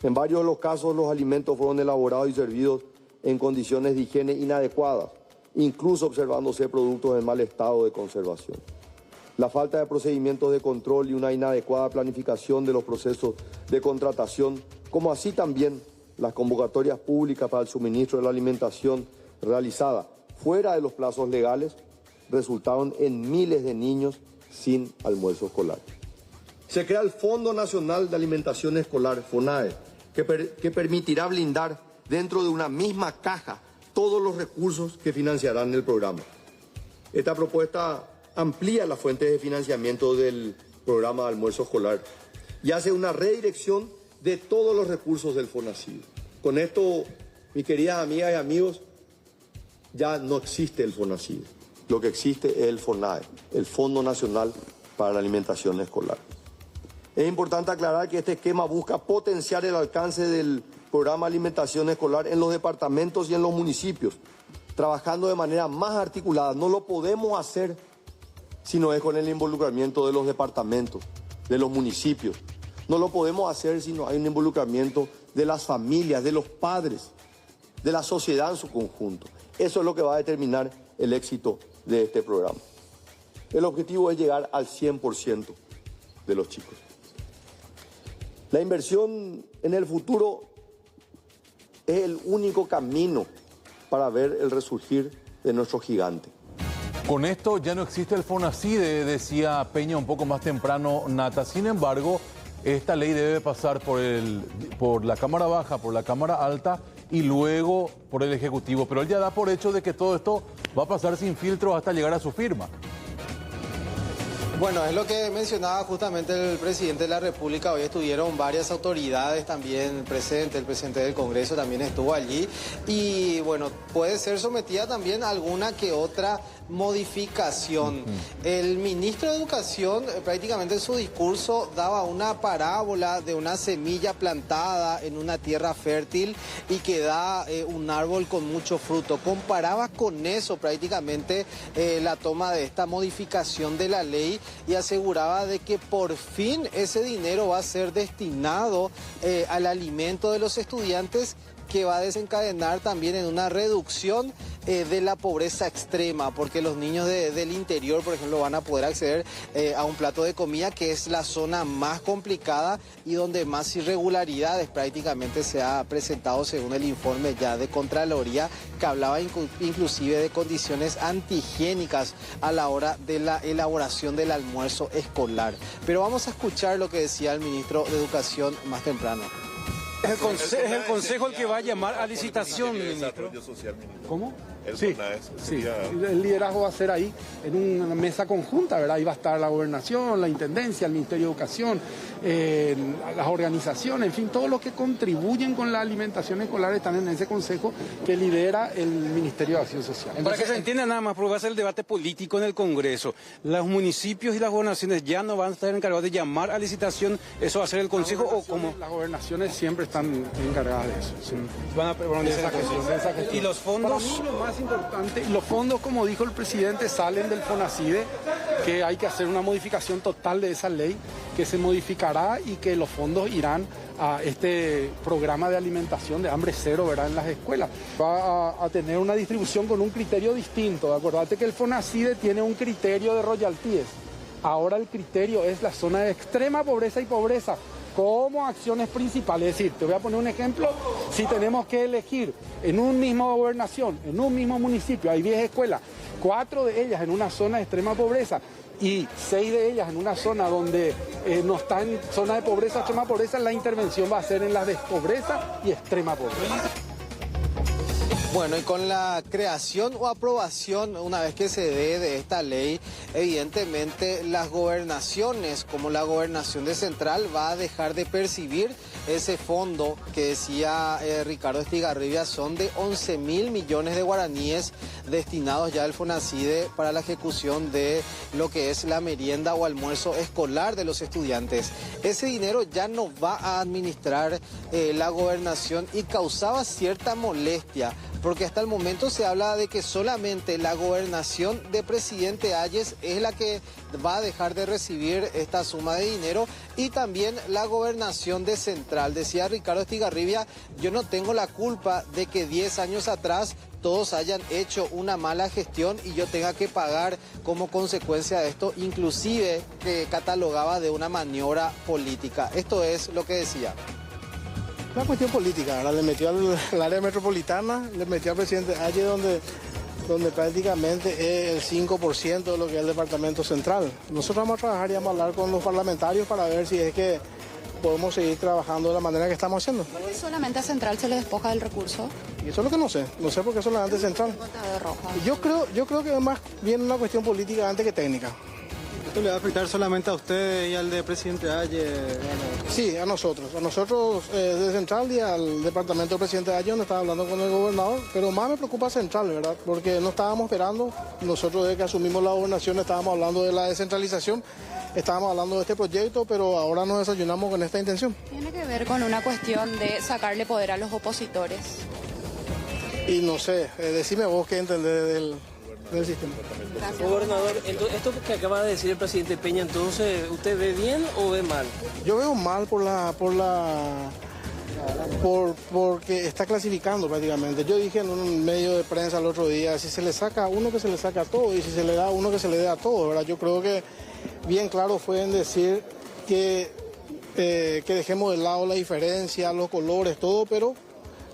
En varios de los casos, los alimentos fueron elaborados y servidos en condiciones de higiene inadecuadas, incluso observándose productos en mal estado de conservación. La falta de procedimientos de control y una inadecuada planificación de los procesos de contratación, como así también las convocatorias públicas para el suministro de la alimentación realizada fuera de los plazos legales, resultaron en miles de niños sin almuerzo escolar. Se crea el Fondo Nacional de Alimentación Escolar, FONAE, que permitirá blindar dentro de una misma caja todos los recursos que financiarán el programa. Esta propuesta amplía las fuentes de financiamiento del programa de almuerzo escolar y hace una redirección de todos los recursos del FONACIDE. Con esto, mis queridas amigas y amigos, ya no existe el FONACIDE. Lo que existe es el FONAE, el Fondo Nacional para la Alimentación Escolar. Es importante aclarar que este esquema busca potenciar el alcance del programa de alimentación escolar en los departamentos y en los municipios, trabajando de manera más articulada. No lo podemos hacer si no es con el involucramiento de los departamentos, de los municipios. No lo podemos hacer si no hay un involucramiento de las familias, de los padres, de la sociedad en su conjunto. Eso es lo que va a determinar el éxito de este programa. El objetivo es llegar al 100% de los chicos. La inversión en el futuro es el único camino para ver el resurgir de nuestro gigante. Con esto ya no existe el FONACIDE, decía Peña un poco más temprano, Nata. Sin embargo, esta ley debe pasar por la Cámara Baja, por la Cámara Alta y luego por el Ejecutivo. Pero él ya da por hecho de que todo esto va a pasar sin filtro hasta llegar a su firma. Bueno, es lo que mencionaba justamente el presidente de la República. Hoy estuvieron varias autoridades también presentes, el presidente del Congreso también estuvo allí. Y bueno, puede ser sometida también a alguna que otra modificación. El ministro de Educación prácticamente en su discurso daba una parábola de una semilla plantada en una tierra fértil y que da un árbol con mucho fruto. Comparaba con eso prácticamente la toma de esta modificación de la ley y aseguraba de que por fin ese dinero va a ser destinado al alimento de los estudiantes, que va a desencadenar también en una reducción de la pobreza extrema, porque los niños del interior, por ejemplo, van a poder acceder a un plato de comida, que es la zona más complicada y donde más irregularidades prácticamente se ha presentado, según el informe ya de Contraloría, que hablaba inclusive de condiciones antihigiénicas a la hora de la elaboración del almuerzo escolar. Pero vamos a escuchar lo que decía el ministro de Educación más temprano. Es el Consejo el que va a llamar a licitación, ministro. ¿Cómo? Sí, el liderazgo va a ser ahí en una mesa conjunta, ¿verdad? Ahí va a estar la gobernación, la intendencia, el Ministerio de Educación, las organizaciones, en fin, todos los que contribuyen con la alimentación escolar están en ese consejo que lidera el Ministerio de Acción Social. Entonces, para que se entienda nada más, porque va a ser el debate político en el Congreso. Los municipios y las gobernaciones ya no van a estar encargados de llamar a licitación, ¿eso va a ser el Consejo o cómo? Las gobernaciones siempre están encargadas de eso. Sí. Van a de esa gestión. ¿Y los fondos? Para mí, lo más importante, los fondos, como dijo el presidente, salen del FONACIDE, que hay que hacer una modificación total de esa ley, que se modificará y que los fondos irán a este programa de alimentación de hambre cero, ¿verdad?, en las escuelas. Va a tener una distribución con un criterio distinto. Acordate que el FONACIDE tiene un criterio de royalties. Ahora el criterio es la zona de extrema pobreza y pobreza como acciones principales. Es decir, te voy a poner un ejemplo. Si tenemos que elegir en un mismo gobernación, en un mismo municipio, hay 10 escuelas, 4 de ellas en una zona de extrema pobreza y 6 de ellas en una zona donde no está en zona de pobreza, extrema pobreza, la intervención va a ser en la de pobreza y extrema pobreza. Bueno, y con la creación o aprobación, una vez que se dé de esta ley, evidentemente las gobernaciones, como la gobernación de Central, va a dejar de percibir ese fondo que decía Ricardo Estigarribia, son de 11.000 millones de guaraníes destinados ya al FONACIDE para la ejecución de lo que es la merienda o almuerzo escolar de los estudiantes. Ese dinero ya no va a administrar la gobernación y causaba cierta molestia, porque hasta el momento se habla de que solamente la gobernación de Presidente Hayes es la que va a dejar de recibir esta suma de dinero y también la gobernación de Central. Decía Ricardo Estigarribia, yo no tengo la culpa de que 10 años atrás todos hayan hecho una mala gestión y yo tenga que pagar como consecuencia de esto, inclusive que catalogaba de una maniobra política. Esto es lo que decía. Una cuestión política, ¿verdad? Le metió al área metropolitana, le metió al presidente Hayes donde prácticamente es el 5% de lo que es el departamento central. Nosotros vamos a trabajar y vamos a hablar con los parlamentarios para ver si es que podemos seguir trabajando de la manera que estamos haciendo. ¿Por qué solamente a Central se le despoja del recurso? Y eso es lo que no sé por qué solamente Central. Yo creo que es más bien una cuestión política antes que técnica. ¿Esto le va a afectar solamente a usted y al de Presidente Hayes? Sí, a nosotros de Central y al departamento del Presidente Hayes, donde estaba hablando con el gobernador, pero más me preocupa Central, ¿verdad? Porque no estábamos esperando, nosotros desde que asumimos la gobernación estábamos hablando de la descentralización, estábamos hablando de este proyecto, pero ahora nos desayunamos con esta intención. ¿Tiene que ver con una cuestión de sacarle poder a los opositores? Y no sé, decime vos qué entendés del sistema. Gracias. Gobernador, entonces, esto que acaba de decir el presidente Peña, entonces, ¿usted ve bien o ve mal? Yo veo mal porque está clasificando prácticamente. Yo dije en un medio de prensa el otro día, si se le saca a uno que se le saca a todo y si se le da a uno que se le dé a todo, ¿verdad? Yo creo que bien claro fue en decir que dejemos de lado la diferencia, los colores, todo, pero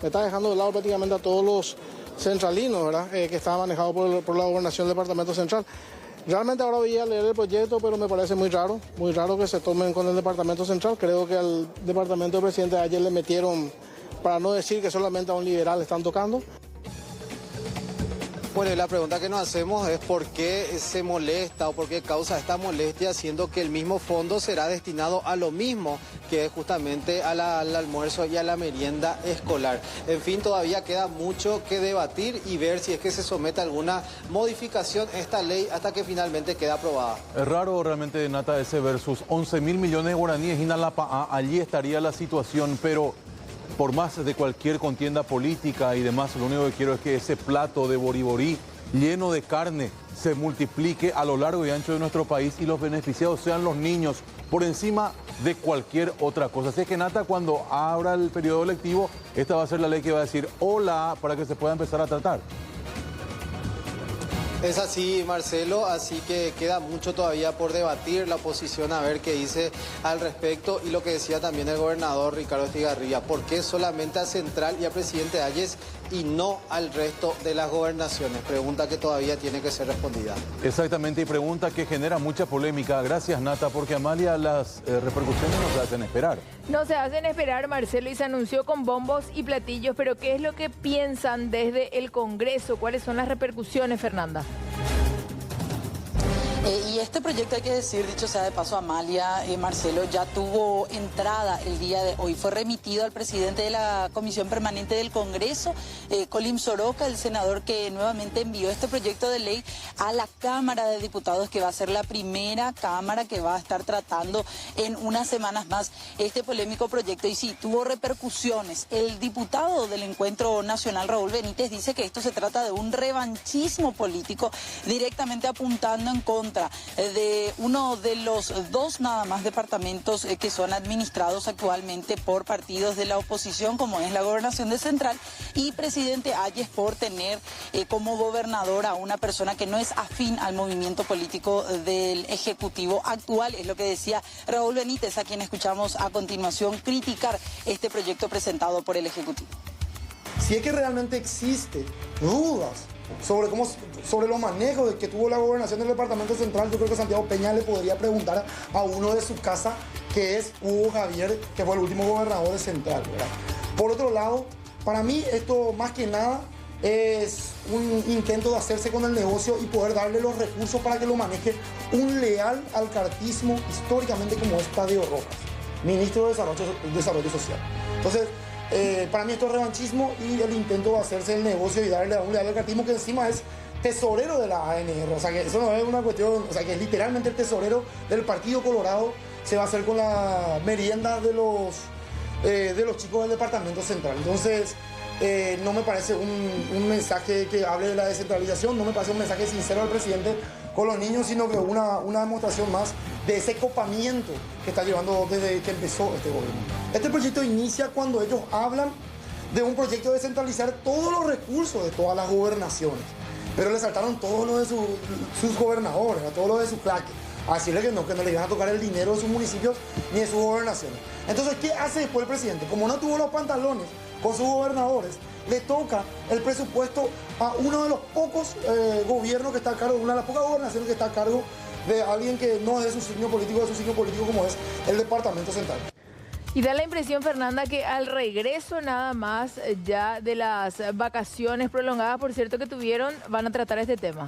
me está dejando de lado prácticamente a todos los centralinos, ¿verdad? Que estaba manejado por la gobernación del departamento central. Realmente ahora voy a leer el proyecto, pero me parece muy raro que se tomen con el departamento central. Creo que al departamento del presidente ayer le metieron, para no decir que solamente a un liberal están tocando. Bueno, y la pregunta que nos hacemos es por qué se molesta o por qué causa esta molestia, siendo que el mismo fondo será destinado a lo mismo, que es justamente al almuerzo y a la merienda escolar. En fin, todavía queda mucho que debatir y ver si es que se somete a alguna modificación a esta ley hasta que finalmente quede aprobada. Es raro realmente, Nata, ese versus 11.000 millones de guaraníes, Inalapa, allí estaría la situación, pero por más de cualquier contienda política y demás, lo único que quiero es que ese plato de boriborí lleno de carne se multiplique a lo largo y ancho de nuestro país y los beneficiados sean los niños por encima de cualquier otra cosa. Así es que, Nata, cuando abra el periodo lectivo, esta va a ser la ley que va a decir hola para que se pueda empezar a tratar. Es así, Marcelo, así que queda mucho todavía por debatir, la oposición a ver qué dice al respecto y lo que decía también el gobernador Ricardo Estigarribia, ¿por qué solamente a Central y al presidente Hayes y no al resto de las gobernaciones? Pregunta que todavía tiene que ser respondida. Exactamente, y pregunta que genera mucha polémica. Gracias, Nata, porque Amalia, las repercusiones no se hacen esperar. No se hacen esperar, Marcelo, y se anunció con bombos y platillos, pero ¿qué es lo que piensan desde el Congreso? ¿Cuáles son las repercusiones, Fernanda? Y este proyecto, hay que decir, dicho sea de paso, Amalia, Marcelo, ya tuvo entrada el día de hoy. Fue remitido al presidente de la Comisión Permanente del Congreso, Colin Soroka, el senador que nuevamente envió este proyecto de ley a la Cámara de Diputados, que va a ser la primera Cámara que va a estar tratando en unas semanas más este polémico proyecto. Y sí, tuvo repercusiones. El diputado del Encuentro Nacional, Raúl Benítez, dice que esto se trata de un revanchismo político, directamente apuntando en contra de uno de los dos nada más departamentos que son administrados actualmente por partidos de la oposición, como es la gobernación de Central, y presidente Hayes por tener como gobernador a una persona que no es afín al movimiento político del Ejecutivo actual. Es lo que decía Raúl Benítez, a quien escuchamos a continuación criticar este proyecto presentado por el Ejecutivo. Si es que realmente existe dudas sobre cómo sobre los manejos que tuvo la gobernación del departamento central, yo creo que Santiago Peña le podría preguntar a uno de su casa, que es Hugo Javier, que fue el último gobernador de Central, ¿verdad? Por otro lado, para mí esto más que nada es un intento de hacerse con el negocio y poder darle los recursos para que lo maneje un leal al cartismo históricamente como es Tadeo Rojas, ministro de Desarrollo Social. Entonces, para mí esto es revanchismo y el intento de hacerse el negocio y darle a un leal al cartismo que encima es tesorero de la ANR. O sea, que eso no es una cuestión, o sea, que es literalmente el tesorero del Partido Colorado se va a hacer con la merienda de los chicos del departamento central. Entonces, no me parece un mensaje que hable de la descentralización, no me parece un mensaje sincero al presidente con los niños, sino que una demostración más de ese copamiento que está llevando desde que empezó este gobierno. Este proyecto inicia cuando ellos hablan de un proyecto de descentralizar todos los recursos de todas las gobernaciones, pero le saltaron todos los de sus gobernadores, a todos los de su claque, a decirle que no le iban a tocar el dinero de sus municipios ni de sus gobernaciones. Entonces, ¿qué hace después el presidente? Como no tuvo los pantalones con sus gobernadores, le toca el presupuesto a uno de los pocos gobiernos que está a cargo, una de las pocas gobernaciones que está a cargo de alguien que no es de su signo político, como es el departamento central. Y da la impresión, Fernanda, que al regreso nada más ya de las vacaciones prolongadas, por cierto, que tuvieron, van a tratar este tema.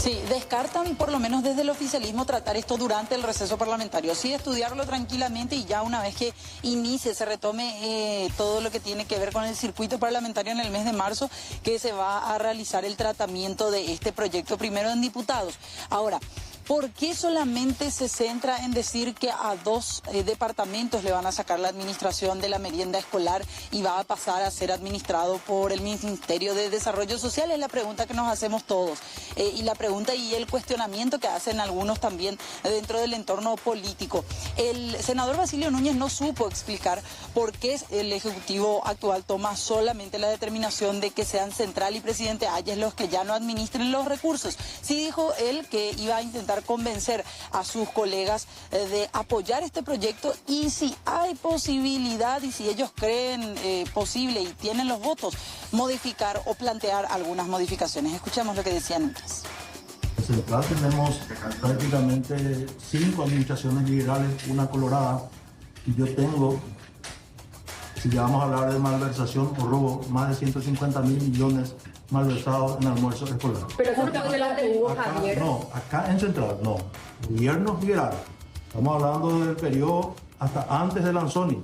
Sí, descartan por lo menos desde el oficialismo tratar esto durante el receso parlamentario. Sí, estudiarlo tranquilamente y ya una vez que inicie, se retome todo lo que tiene que ver con el circuito parlamentario en el mes de marzo, que se va a realizar el tratamiento de este proyecto primero en diputados. Ahora, ¿por qué solamente se centra en decir que a 2 departamentos le van a sacar la administración de la merienda escolar y va a pasar a ser administrado por el Ministerio de Desarrollo Social? Es la pregunta que nos hacemos todos. Y la pregunta y el cuestionamiento que hacen algunos también dentro del entorno político. El senador Basilio Núñez no supo explicar por qué el Ejecutivo actual toma solamente la determinación de que sean Central y Presidente Hayes los que ya no administren los recursos. Sí dijo él que iba a intentar convencer a sus colegas de apoyar este proyecto y si hay posibilidad y si ellos creen posible y tienen los votos, modificar o plantear algunas modificaciones. Escuchamos lo que decía Núñez. En Central tenemos prácticamente 5 administraciones liberales, una colorada, y yo tengo, si ya vamos a hablar de malversación o robo, más de 150.000 millones malversados en almuerzos escolares. Pero eso no fue la de Hugo Javier. No, acá en Central, no. Gobiernos liberales. Estamos hablando del periodo hasta antes de Lanzoni.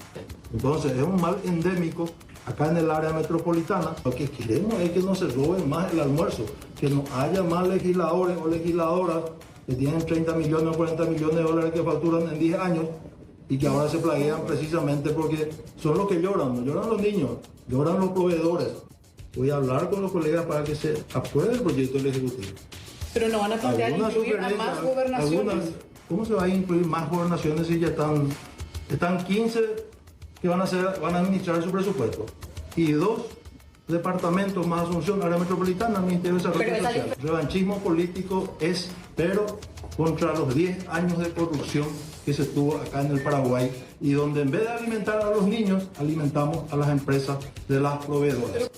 Entonces, es un mal endémico acá en el área metropolitana. Lo que queremos es que no se roben más el almuerzo, que no haya más legisladores o legisladoras que tienen 30 millones o 40 millones de dólares que facturan en 10 años y que ahora se plaguean precisamente porque son los que lloran, no lloran los niños, lloran los proveedores. Voy a hablar con los colegas para que se apruebe el proyecto del Ejecutivo. Pero no van a plantear incluir a más gobernaciones. ¿Cómo se va a incluir más gobernaciones si ya están 15 que van a administrar su presupuesto? Y 2 departamentos más Asunción, área metropolitana, Ministerio de Desarrollo Social. Revanchismo político es, pero contra los 10 años de corrupción que se tuvo acá en el Paraguay y donde en vez de alimentar a los niños, alimentamos a las empresas de las proveedoras.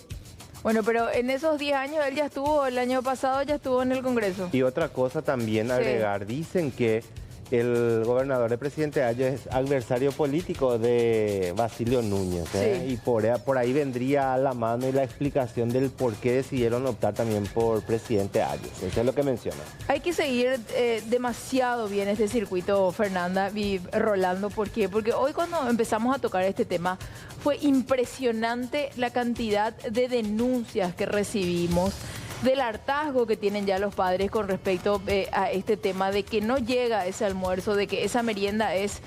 Bueno, pero en esos 10 años él ya estuvo, el año pasado ya estuvo en el Congreso. Y otra cosa también agregar, dicen que el gobernador del presidente Hayes es adversario político de Basilio Núñez, y por ahí vendría a la mano y la explicación del por qué decidieron optar también por presidente Hayes. Eso es lo que menciona. Hay que seguir demasiado bien este circuito, Fernanda y Rolando. ¿Por qué? Porque hoy cuando empezamos a tocar este tema fue impresionante la cantidad de denuncias que recibimos, del hartazgo que tienen ya los padres con respecto a este tema de que no llega ese almuerzo, de que esa merienda es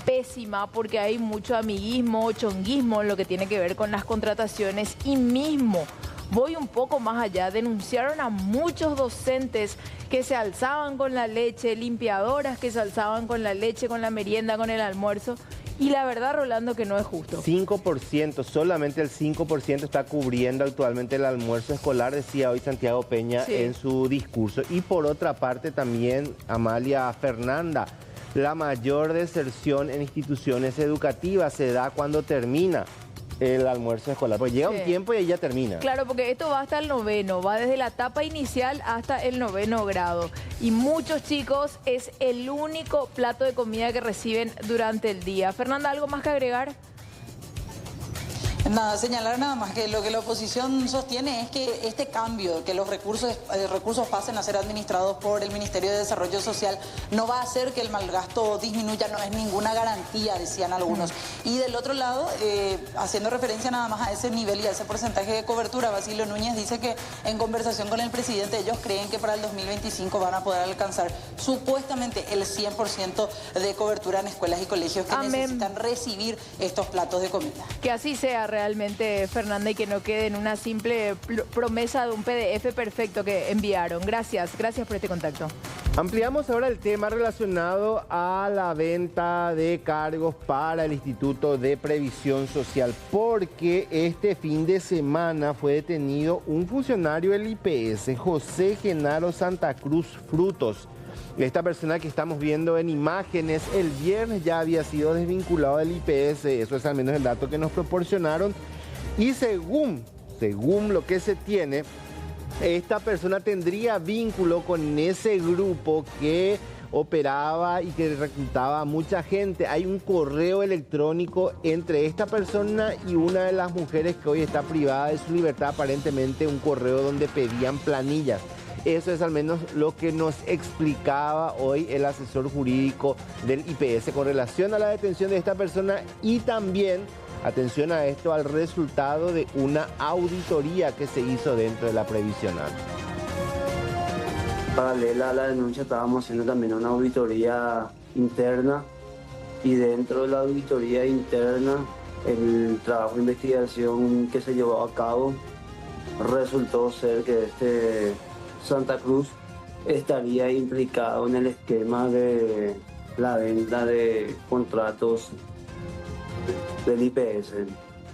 pésima porque hay mucho amiguismo, chonguismo en lo que tiene que ver con las contrataciones. Y mismo, voy un poco más allá, denunciaron a muchos docentes que se alzaban con la leche, limpiadoras que se alzaban con la leche, con la merienda, con el almuerzo. Y la verdad, Rolando, que no es justo. 5%, solamente el 5% está cubriendo actualmente el almuerzo escolar, decía hoy Santiago Peña en su discurso. Y por otra parte también, Amalia, Fernanda, la mayor deserción en instituciones educativas se da cuando termina el almuerzo escolar, porque llega un tiempo y ahí ya termina. Claro, porque esto va hasta el noveno, va desde la etapa inicial hasta el 9º grado. Y muchos chicos es el único plato de comida que reciben durante el día. Fernanda, ¿algo más que agregar? Nada, señalar nada más que lo que la oposición sostiene es que este cambio, que los recursos pasen a ser administrados por el Ministerio de Desarrollo Social, no va a hacer que el malgasto disminuya, no es ninguna garantía, decían algunos. Y del otro lado, haciendo referencia nada más a ese nivel y a ese porcentaje de cobertura, Basilio Núñez dice que en conversación con el presidente ellos creen que para el 2025 van a poder alcanzar supuestamente el 100% de cobertura en escuelas y colegios que necesitan recibir estos platos de comida. Que así sea realmente, Fernanda, y que no quede en una simple promesa de un PDF perfecto que enviaron. Gracias por este contacto. Ampliamos ahora el tema relacionado a la venta de cargos para el Instituto de Previsión Social, porque este fin de semana fue detenido un funcionario del IPS, José Genaro Santa Cruz Frutos. Esta persona que estamos viendo en imágenes, el viernes ya había sido desvinculado del IPS, eso es al menos el dato que nos proporcionaron. Y según lo que se tiene, esta persona tendría vínculo con ese grupo que operaba y que reclutaba a mucha gente. Hay un correo electrónico entre esta persona y una de las mujeres que hoy está privada de su libertad, aparentemente un correo donde pedían planillas. Eso es al menos lo que nos explicaba hoy el asesor jurídico del IPS con relación a la detención de esta persona y también, atención a esto, al resultado de una auditoría que se hizo dentro de la previsional. Paralela a la denuncia estábamos haciendo también una auditoría interna y dentro de la auditoría interna el trabajo de investigación que se llevó a cabo resultó ser que Santa Cruz estaría implicado en el esquema de la venta de contratos del IPS.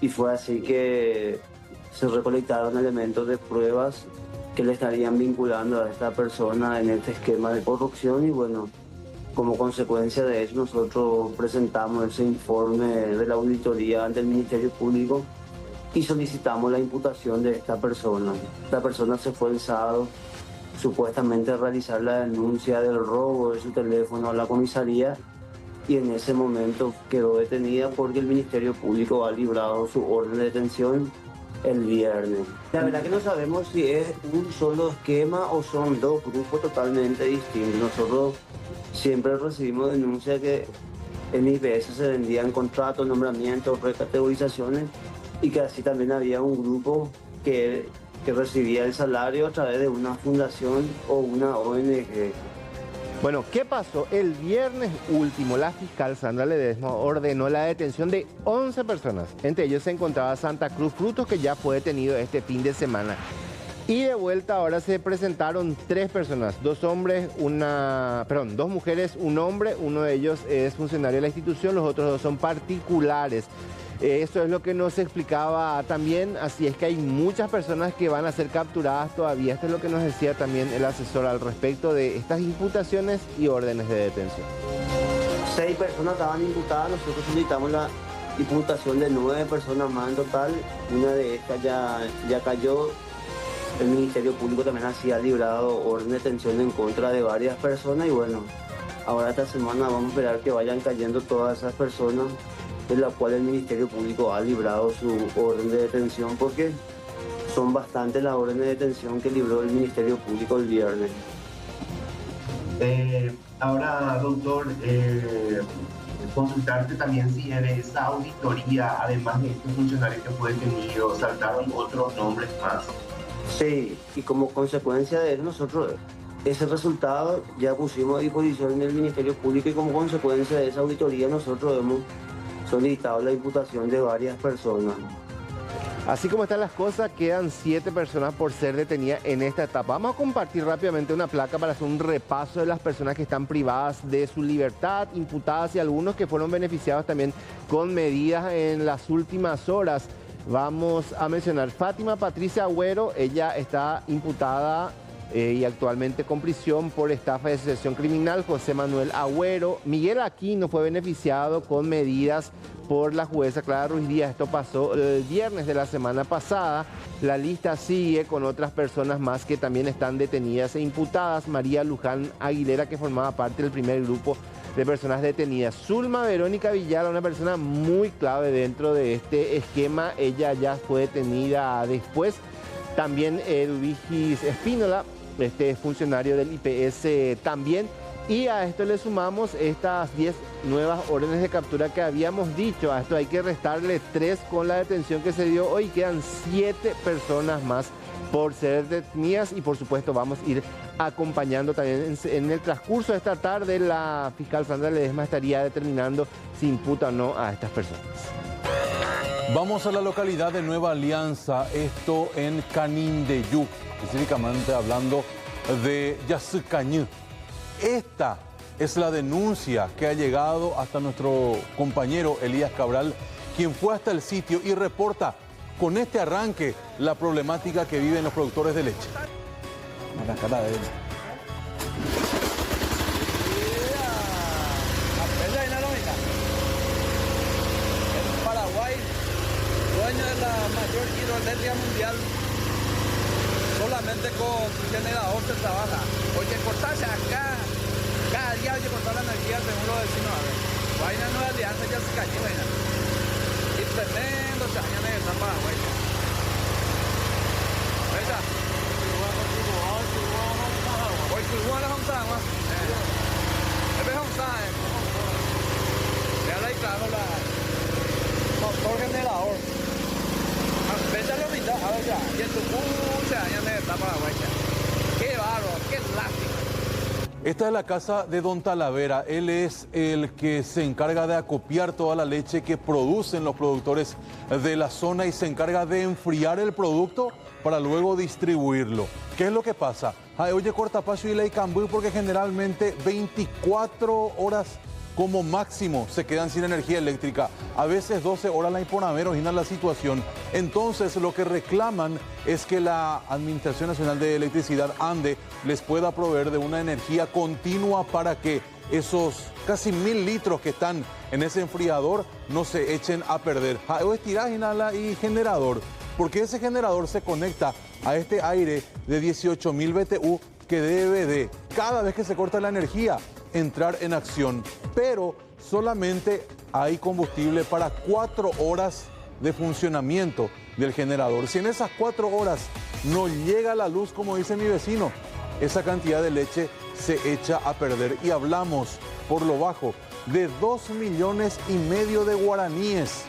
Y fue así que se recolectaron elementos de pruebas que le estarían vinculando a esta persona en este esquema de corrupción y bueno, como consecuencia de eso nosotros presentamos ese informe de la auditoría ante el Ministerio Público y solicitamos la imputación de esta persona. Esta persona se fue el sábado supuestamente a realizar la denuncia del robo de su teléfono a la comisaría y en ese momento quedó detenida porque el Ministerio Público ha librado su orden de detención el viernes. La verdad que no sabemos si es un solo esquema o son dos grupos totalmente distintos. Nosotros siempre recibimos denuncias que en IPS se vendían contratos, nombramientos, recategorizaciones y que así también había un grupo que recibía el salario a través de una fundación o una ONG. Bueno, ¿qué pasó? El viernes último, la fiscal Sandra Ledesma ordenó la detención de 11 personas. Entre ellos se encontraba Santa Cruz Frutos, que ya fue detenido este fin de semana. Y de vuelta ahora se presentaron 3 personas, 2 mujeres, un hombre. Uno de ellos es funcionario de la institución, los otros 2 son particulares. Esto es lo que nos explicaba también, así es que hay muchas personas que van a ser capturadas todavía. Esto es lo que nos decía también el asesor al respecto de estas imputaciones y órdenes de detención. 6 personas estaban imputadas, nosotros solicitamos la imputación de 9 personas más en total. Una de estas ya cayó. El Ministerio Público también ha librado orden de detención en contra de varias personas y bueno, ahora esta semana vamos a esperar que vayan cayendo todas esas personas de la cual el Ministerio Público ha librado su orden de detención porque son bastantes las órdenes de detención que libró el Ministerio Público el viernes. Ahora, doctor, consultarte también si en esa auditoría, además de este funcionario que fue detenido, saltaron otros nombres más. Sí, y como consecuencia de eso nosotros ese resultado ya pusimos a disposición del Ministerio Público y como consecuencia de esa auditoría nosotros hemos solicitado la imputación de varias personas. Así como están las cosas, quedan 7 personas por ser detenidas en esta etapa. Vamos a compartir rápidamente una placa para hacer un repaso de las personas que están privadas de su libertad, imputadas y algunos que fueron beneficiados también con medidas en las últimas horas. Vamos a mencionar Fátima Patricia Agüero, ella está imputada y actualmente con prisión por estafa y asociación criminal. José Manuel Agüero. Miguel Aquino fue beneficiado con medidas por la jueza Clara Ruiz Díaz. Esto pasó el viernes de la semana pasada. La lista sigue con otras personas más que también están detenidas e imputadas. María Luján Aguilera, que formaba parte del primer grupo de personas detenidas. Zulma Verónica Villar, una persona muy clave dentro de este esquema. Ella ya fue detenida después. También Eduvigis Espínola, este funcionario del IPS también. Y a esto le sumamos estas 10 nuevas órdenes de captura que habíamos dicho. A esto hay que restarle 3 con la detención que se dio hoy. Quedan 7 personas más por ser detenidas y por supuesto vamos a ir acompañando también en el transcurso de esta tarde. La fiscal Sandra Ledesma estaría determinando si imputa o no a estas personas. Vamos a la localidad de Nueva Alianza, esto en Canindeyú, específicamente hablando de Yacycañí. Esta es la denuncia que ha llegado hasta nuestro compañero Elías Cabral, quien fue hasta el sitio y reporta con este arranque la problemática que viven los productores de leche. Paraguay, dueño de la mayor hidroeléctrica mundial, solamente con generador se trabaja. Oye, cortarse acá, cada día hay que cortar la energía según los vecinos. A ver, vaina Nueva Alianza ya se cayó, vaina. Y tremendo se dañan en el Paraguay. ¿Ves? Hoy su buena Homsa, más. Es Homsa, ya le claro la motor generador. Vete a la mitad, a ver ya. Y en tu pucha, ya me está Paraguay. Qué bárbaro, qué lástima. Esta es la casa de Don Talavera. Él es el que se encarga de acopiar toda la leche que producen los productores de la zona y se encarga de enfriar el producto para luego distribuirlo. ¿Qué es lo que pasa? Oye, cortapacio y ley cambú porque generalmente 24 horas como máximo se quedan sin energía eléctrica. A veces 12 horas la imponamero origina la situación. Entonces lo que reclaman es que la Administración Nacional de Electricidad, ANDE, les pueda proveer de una energía continua para que esos casi 1000 litros que están en ese enfriador no se echen a perder. O estirar y generador, porque ese generador se conecta a este aire de 18.000 BTU que debe de, cada vez que se corta la energía, entrar en acción, pero solamente hay combustible para 4 horas de funcionamiento del generador. Si en esas 4 horas no llega la luz, como dice mi vecino, esa cantidad de leche se echa a perder. Y hablamos, por lo bajo, de 2,5 millones de guaraníes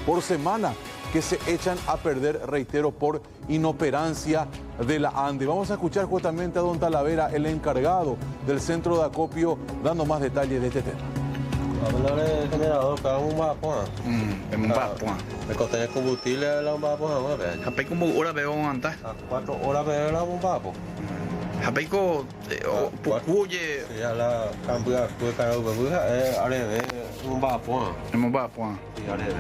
por semana que se echan a perder, reitero, por inoperancia de la ANDE. Vamos a escuchar justamente a Don Talavera, el encargado del centro de acopio, dando más detalles de este tema. Hablar del generador, cada un vapor. Un vapor. Me costé el combustible, la un vapor. ¿Japé como hora veo antes? 4 horas veo la un vapor. ¿Japé como pucuye? Sí, a la cambia, pues cada uno, areve, un vapor. Un vapor. Sí, areve.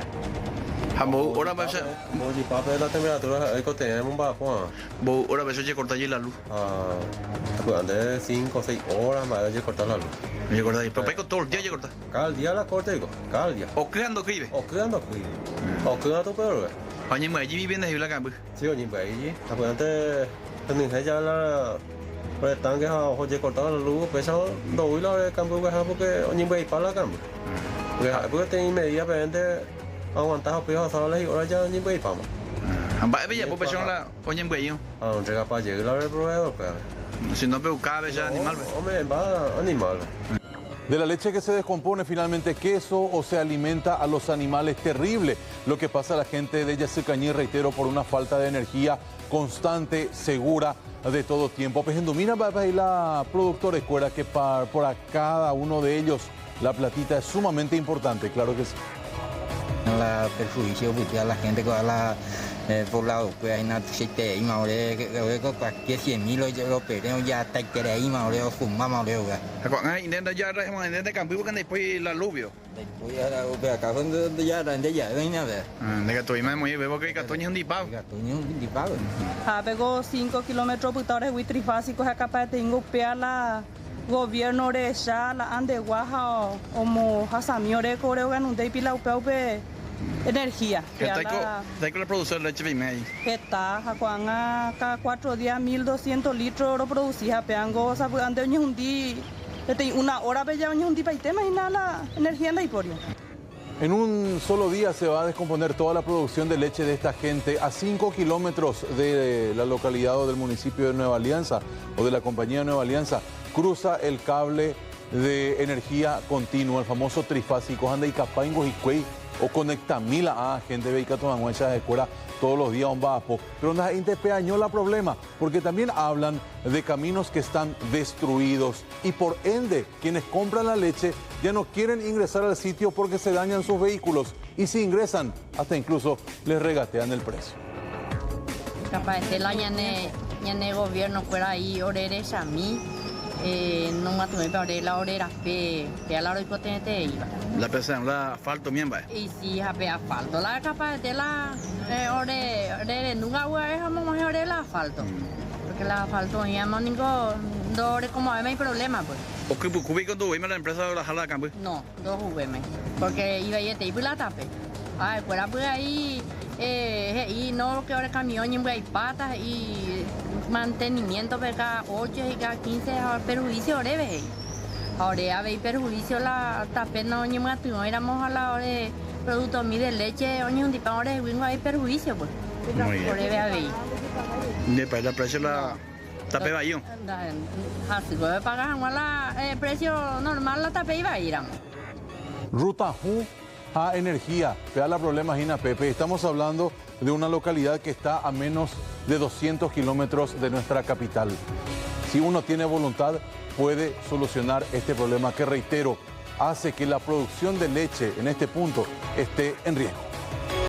Vos ahora vas a... Vos si papel la temperatura, el coste es un vapor. Vos ahora vas a cortar la luz. De 5 o 6 horas más de cortar la luz. Yo cortar, pero todo el día yo cortar. Cada día la corto, digo, cada día. O creando cribe. O creando cribe. O creando peor. Oye, me allí viviendo y la cambio. Sí, oye, me allí. Aparte, también ya la... Pero están que oye cortar la luz, pesa 2 hilos de cambio porque oye, me para la cambio. Porque tenía inmediatamente aguantar a pies a las horas ya ni voy para más. Va a ver, pues la oye en güey. Ah, no llega para llegar al proveedor, pero si no veo cabe ya animal. Hombre, va animal. De la leche que se descompone finalmente queso o se alimenta a los animales, terrible lo que pasa a la gente de Yacycañí, reitero, por una falta de energía constante, segura, de todo tiempo. Pues en Domina va a ir la productora escuela que para cada uno de ellos la platita es sumamente importante, claro que sí. La perjuicio a la gente que va a la poblado pues hay una chiste y maure que cualquier 100.000 yo pero ya está que ahí maure fuma maure Acá intenta ya intenta cambiar porque después la aluvio. Después ahora acá donde ya venía a ver. De que estoy más muy veo que Catoña es un dipago. Catoña es un dipago. Pegó 5 kilómetros putores muy trifásicos acá para tengo la gobierno de ya la ande guaja o mo hasamiore coreo ganunde pila upe energía. Está con la producción de leche ahí. Está, Juan, cada 4 días 1.200 litros lo producía, peango, sabe, ande un día, una hora bella un día para imagina la energía en la hiporio. En un solo día se va a descomponer toda la producción de leche de esta gente a 5 kilómetros de la localidad o del municipio de Nueva Alianza o de la compañía de Nueva Alianza. Cruza el cable de energía continua, el famoso trifásico, anda y capaingo y cuey o conecta mil a gente ve que toman huellas de cuera todos los días un bapo. Pero no interpeañó la problema, porque también hablan de caminos que están destruidos y por ende quienes compran la leche ya no quieren ingresar al sitio porque se dañan sus vehículos y si ingresan hasta incluso les regatean el precio. Capaz de la ñane gobierno fuera ahí oreres a mí. No me tuve para la orera que a la hora de iba. La persona la asfalto bien va. Y si habe asfalto la capaz de la ore nunca voy a dejar más ore el asfalto. Porque el asfalto ya no ningún dore como hay problema pues. ¿O qué cubico tú la empresa de la jala campo? No, 2 UVM. Porque iba y te iba la tape. Ay, fuera pues ahí y no que ahora camión y hay patas y mantenimiento de cada 8 y cada 15 perjuicio breve. Ahora habéis perjuicio la tapena oño más no éramos a la hora de productos mi de leche oño un tipo ahora de hay perjuicio pues. Muy bien. Breve habéis. Después la precio la tape va yo. Así puede pagar el precio normal la tape iba a ir. Ruta a energía, vea la problema Gina Pepe, estamos hablando de una localidad que está a menos de 200 kilómetros de nuestra capital. Si uno tiene voluntad, puede solucionar este problema que, reitero, hace que la producción de leche en este punto esté en riesgo.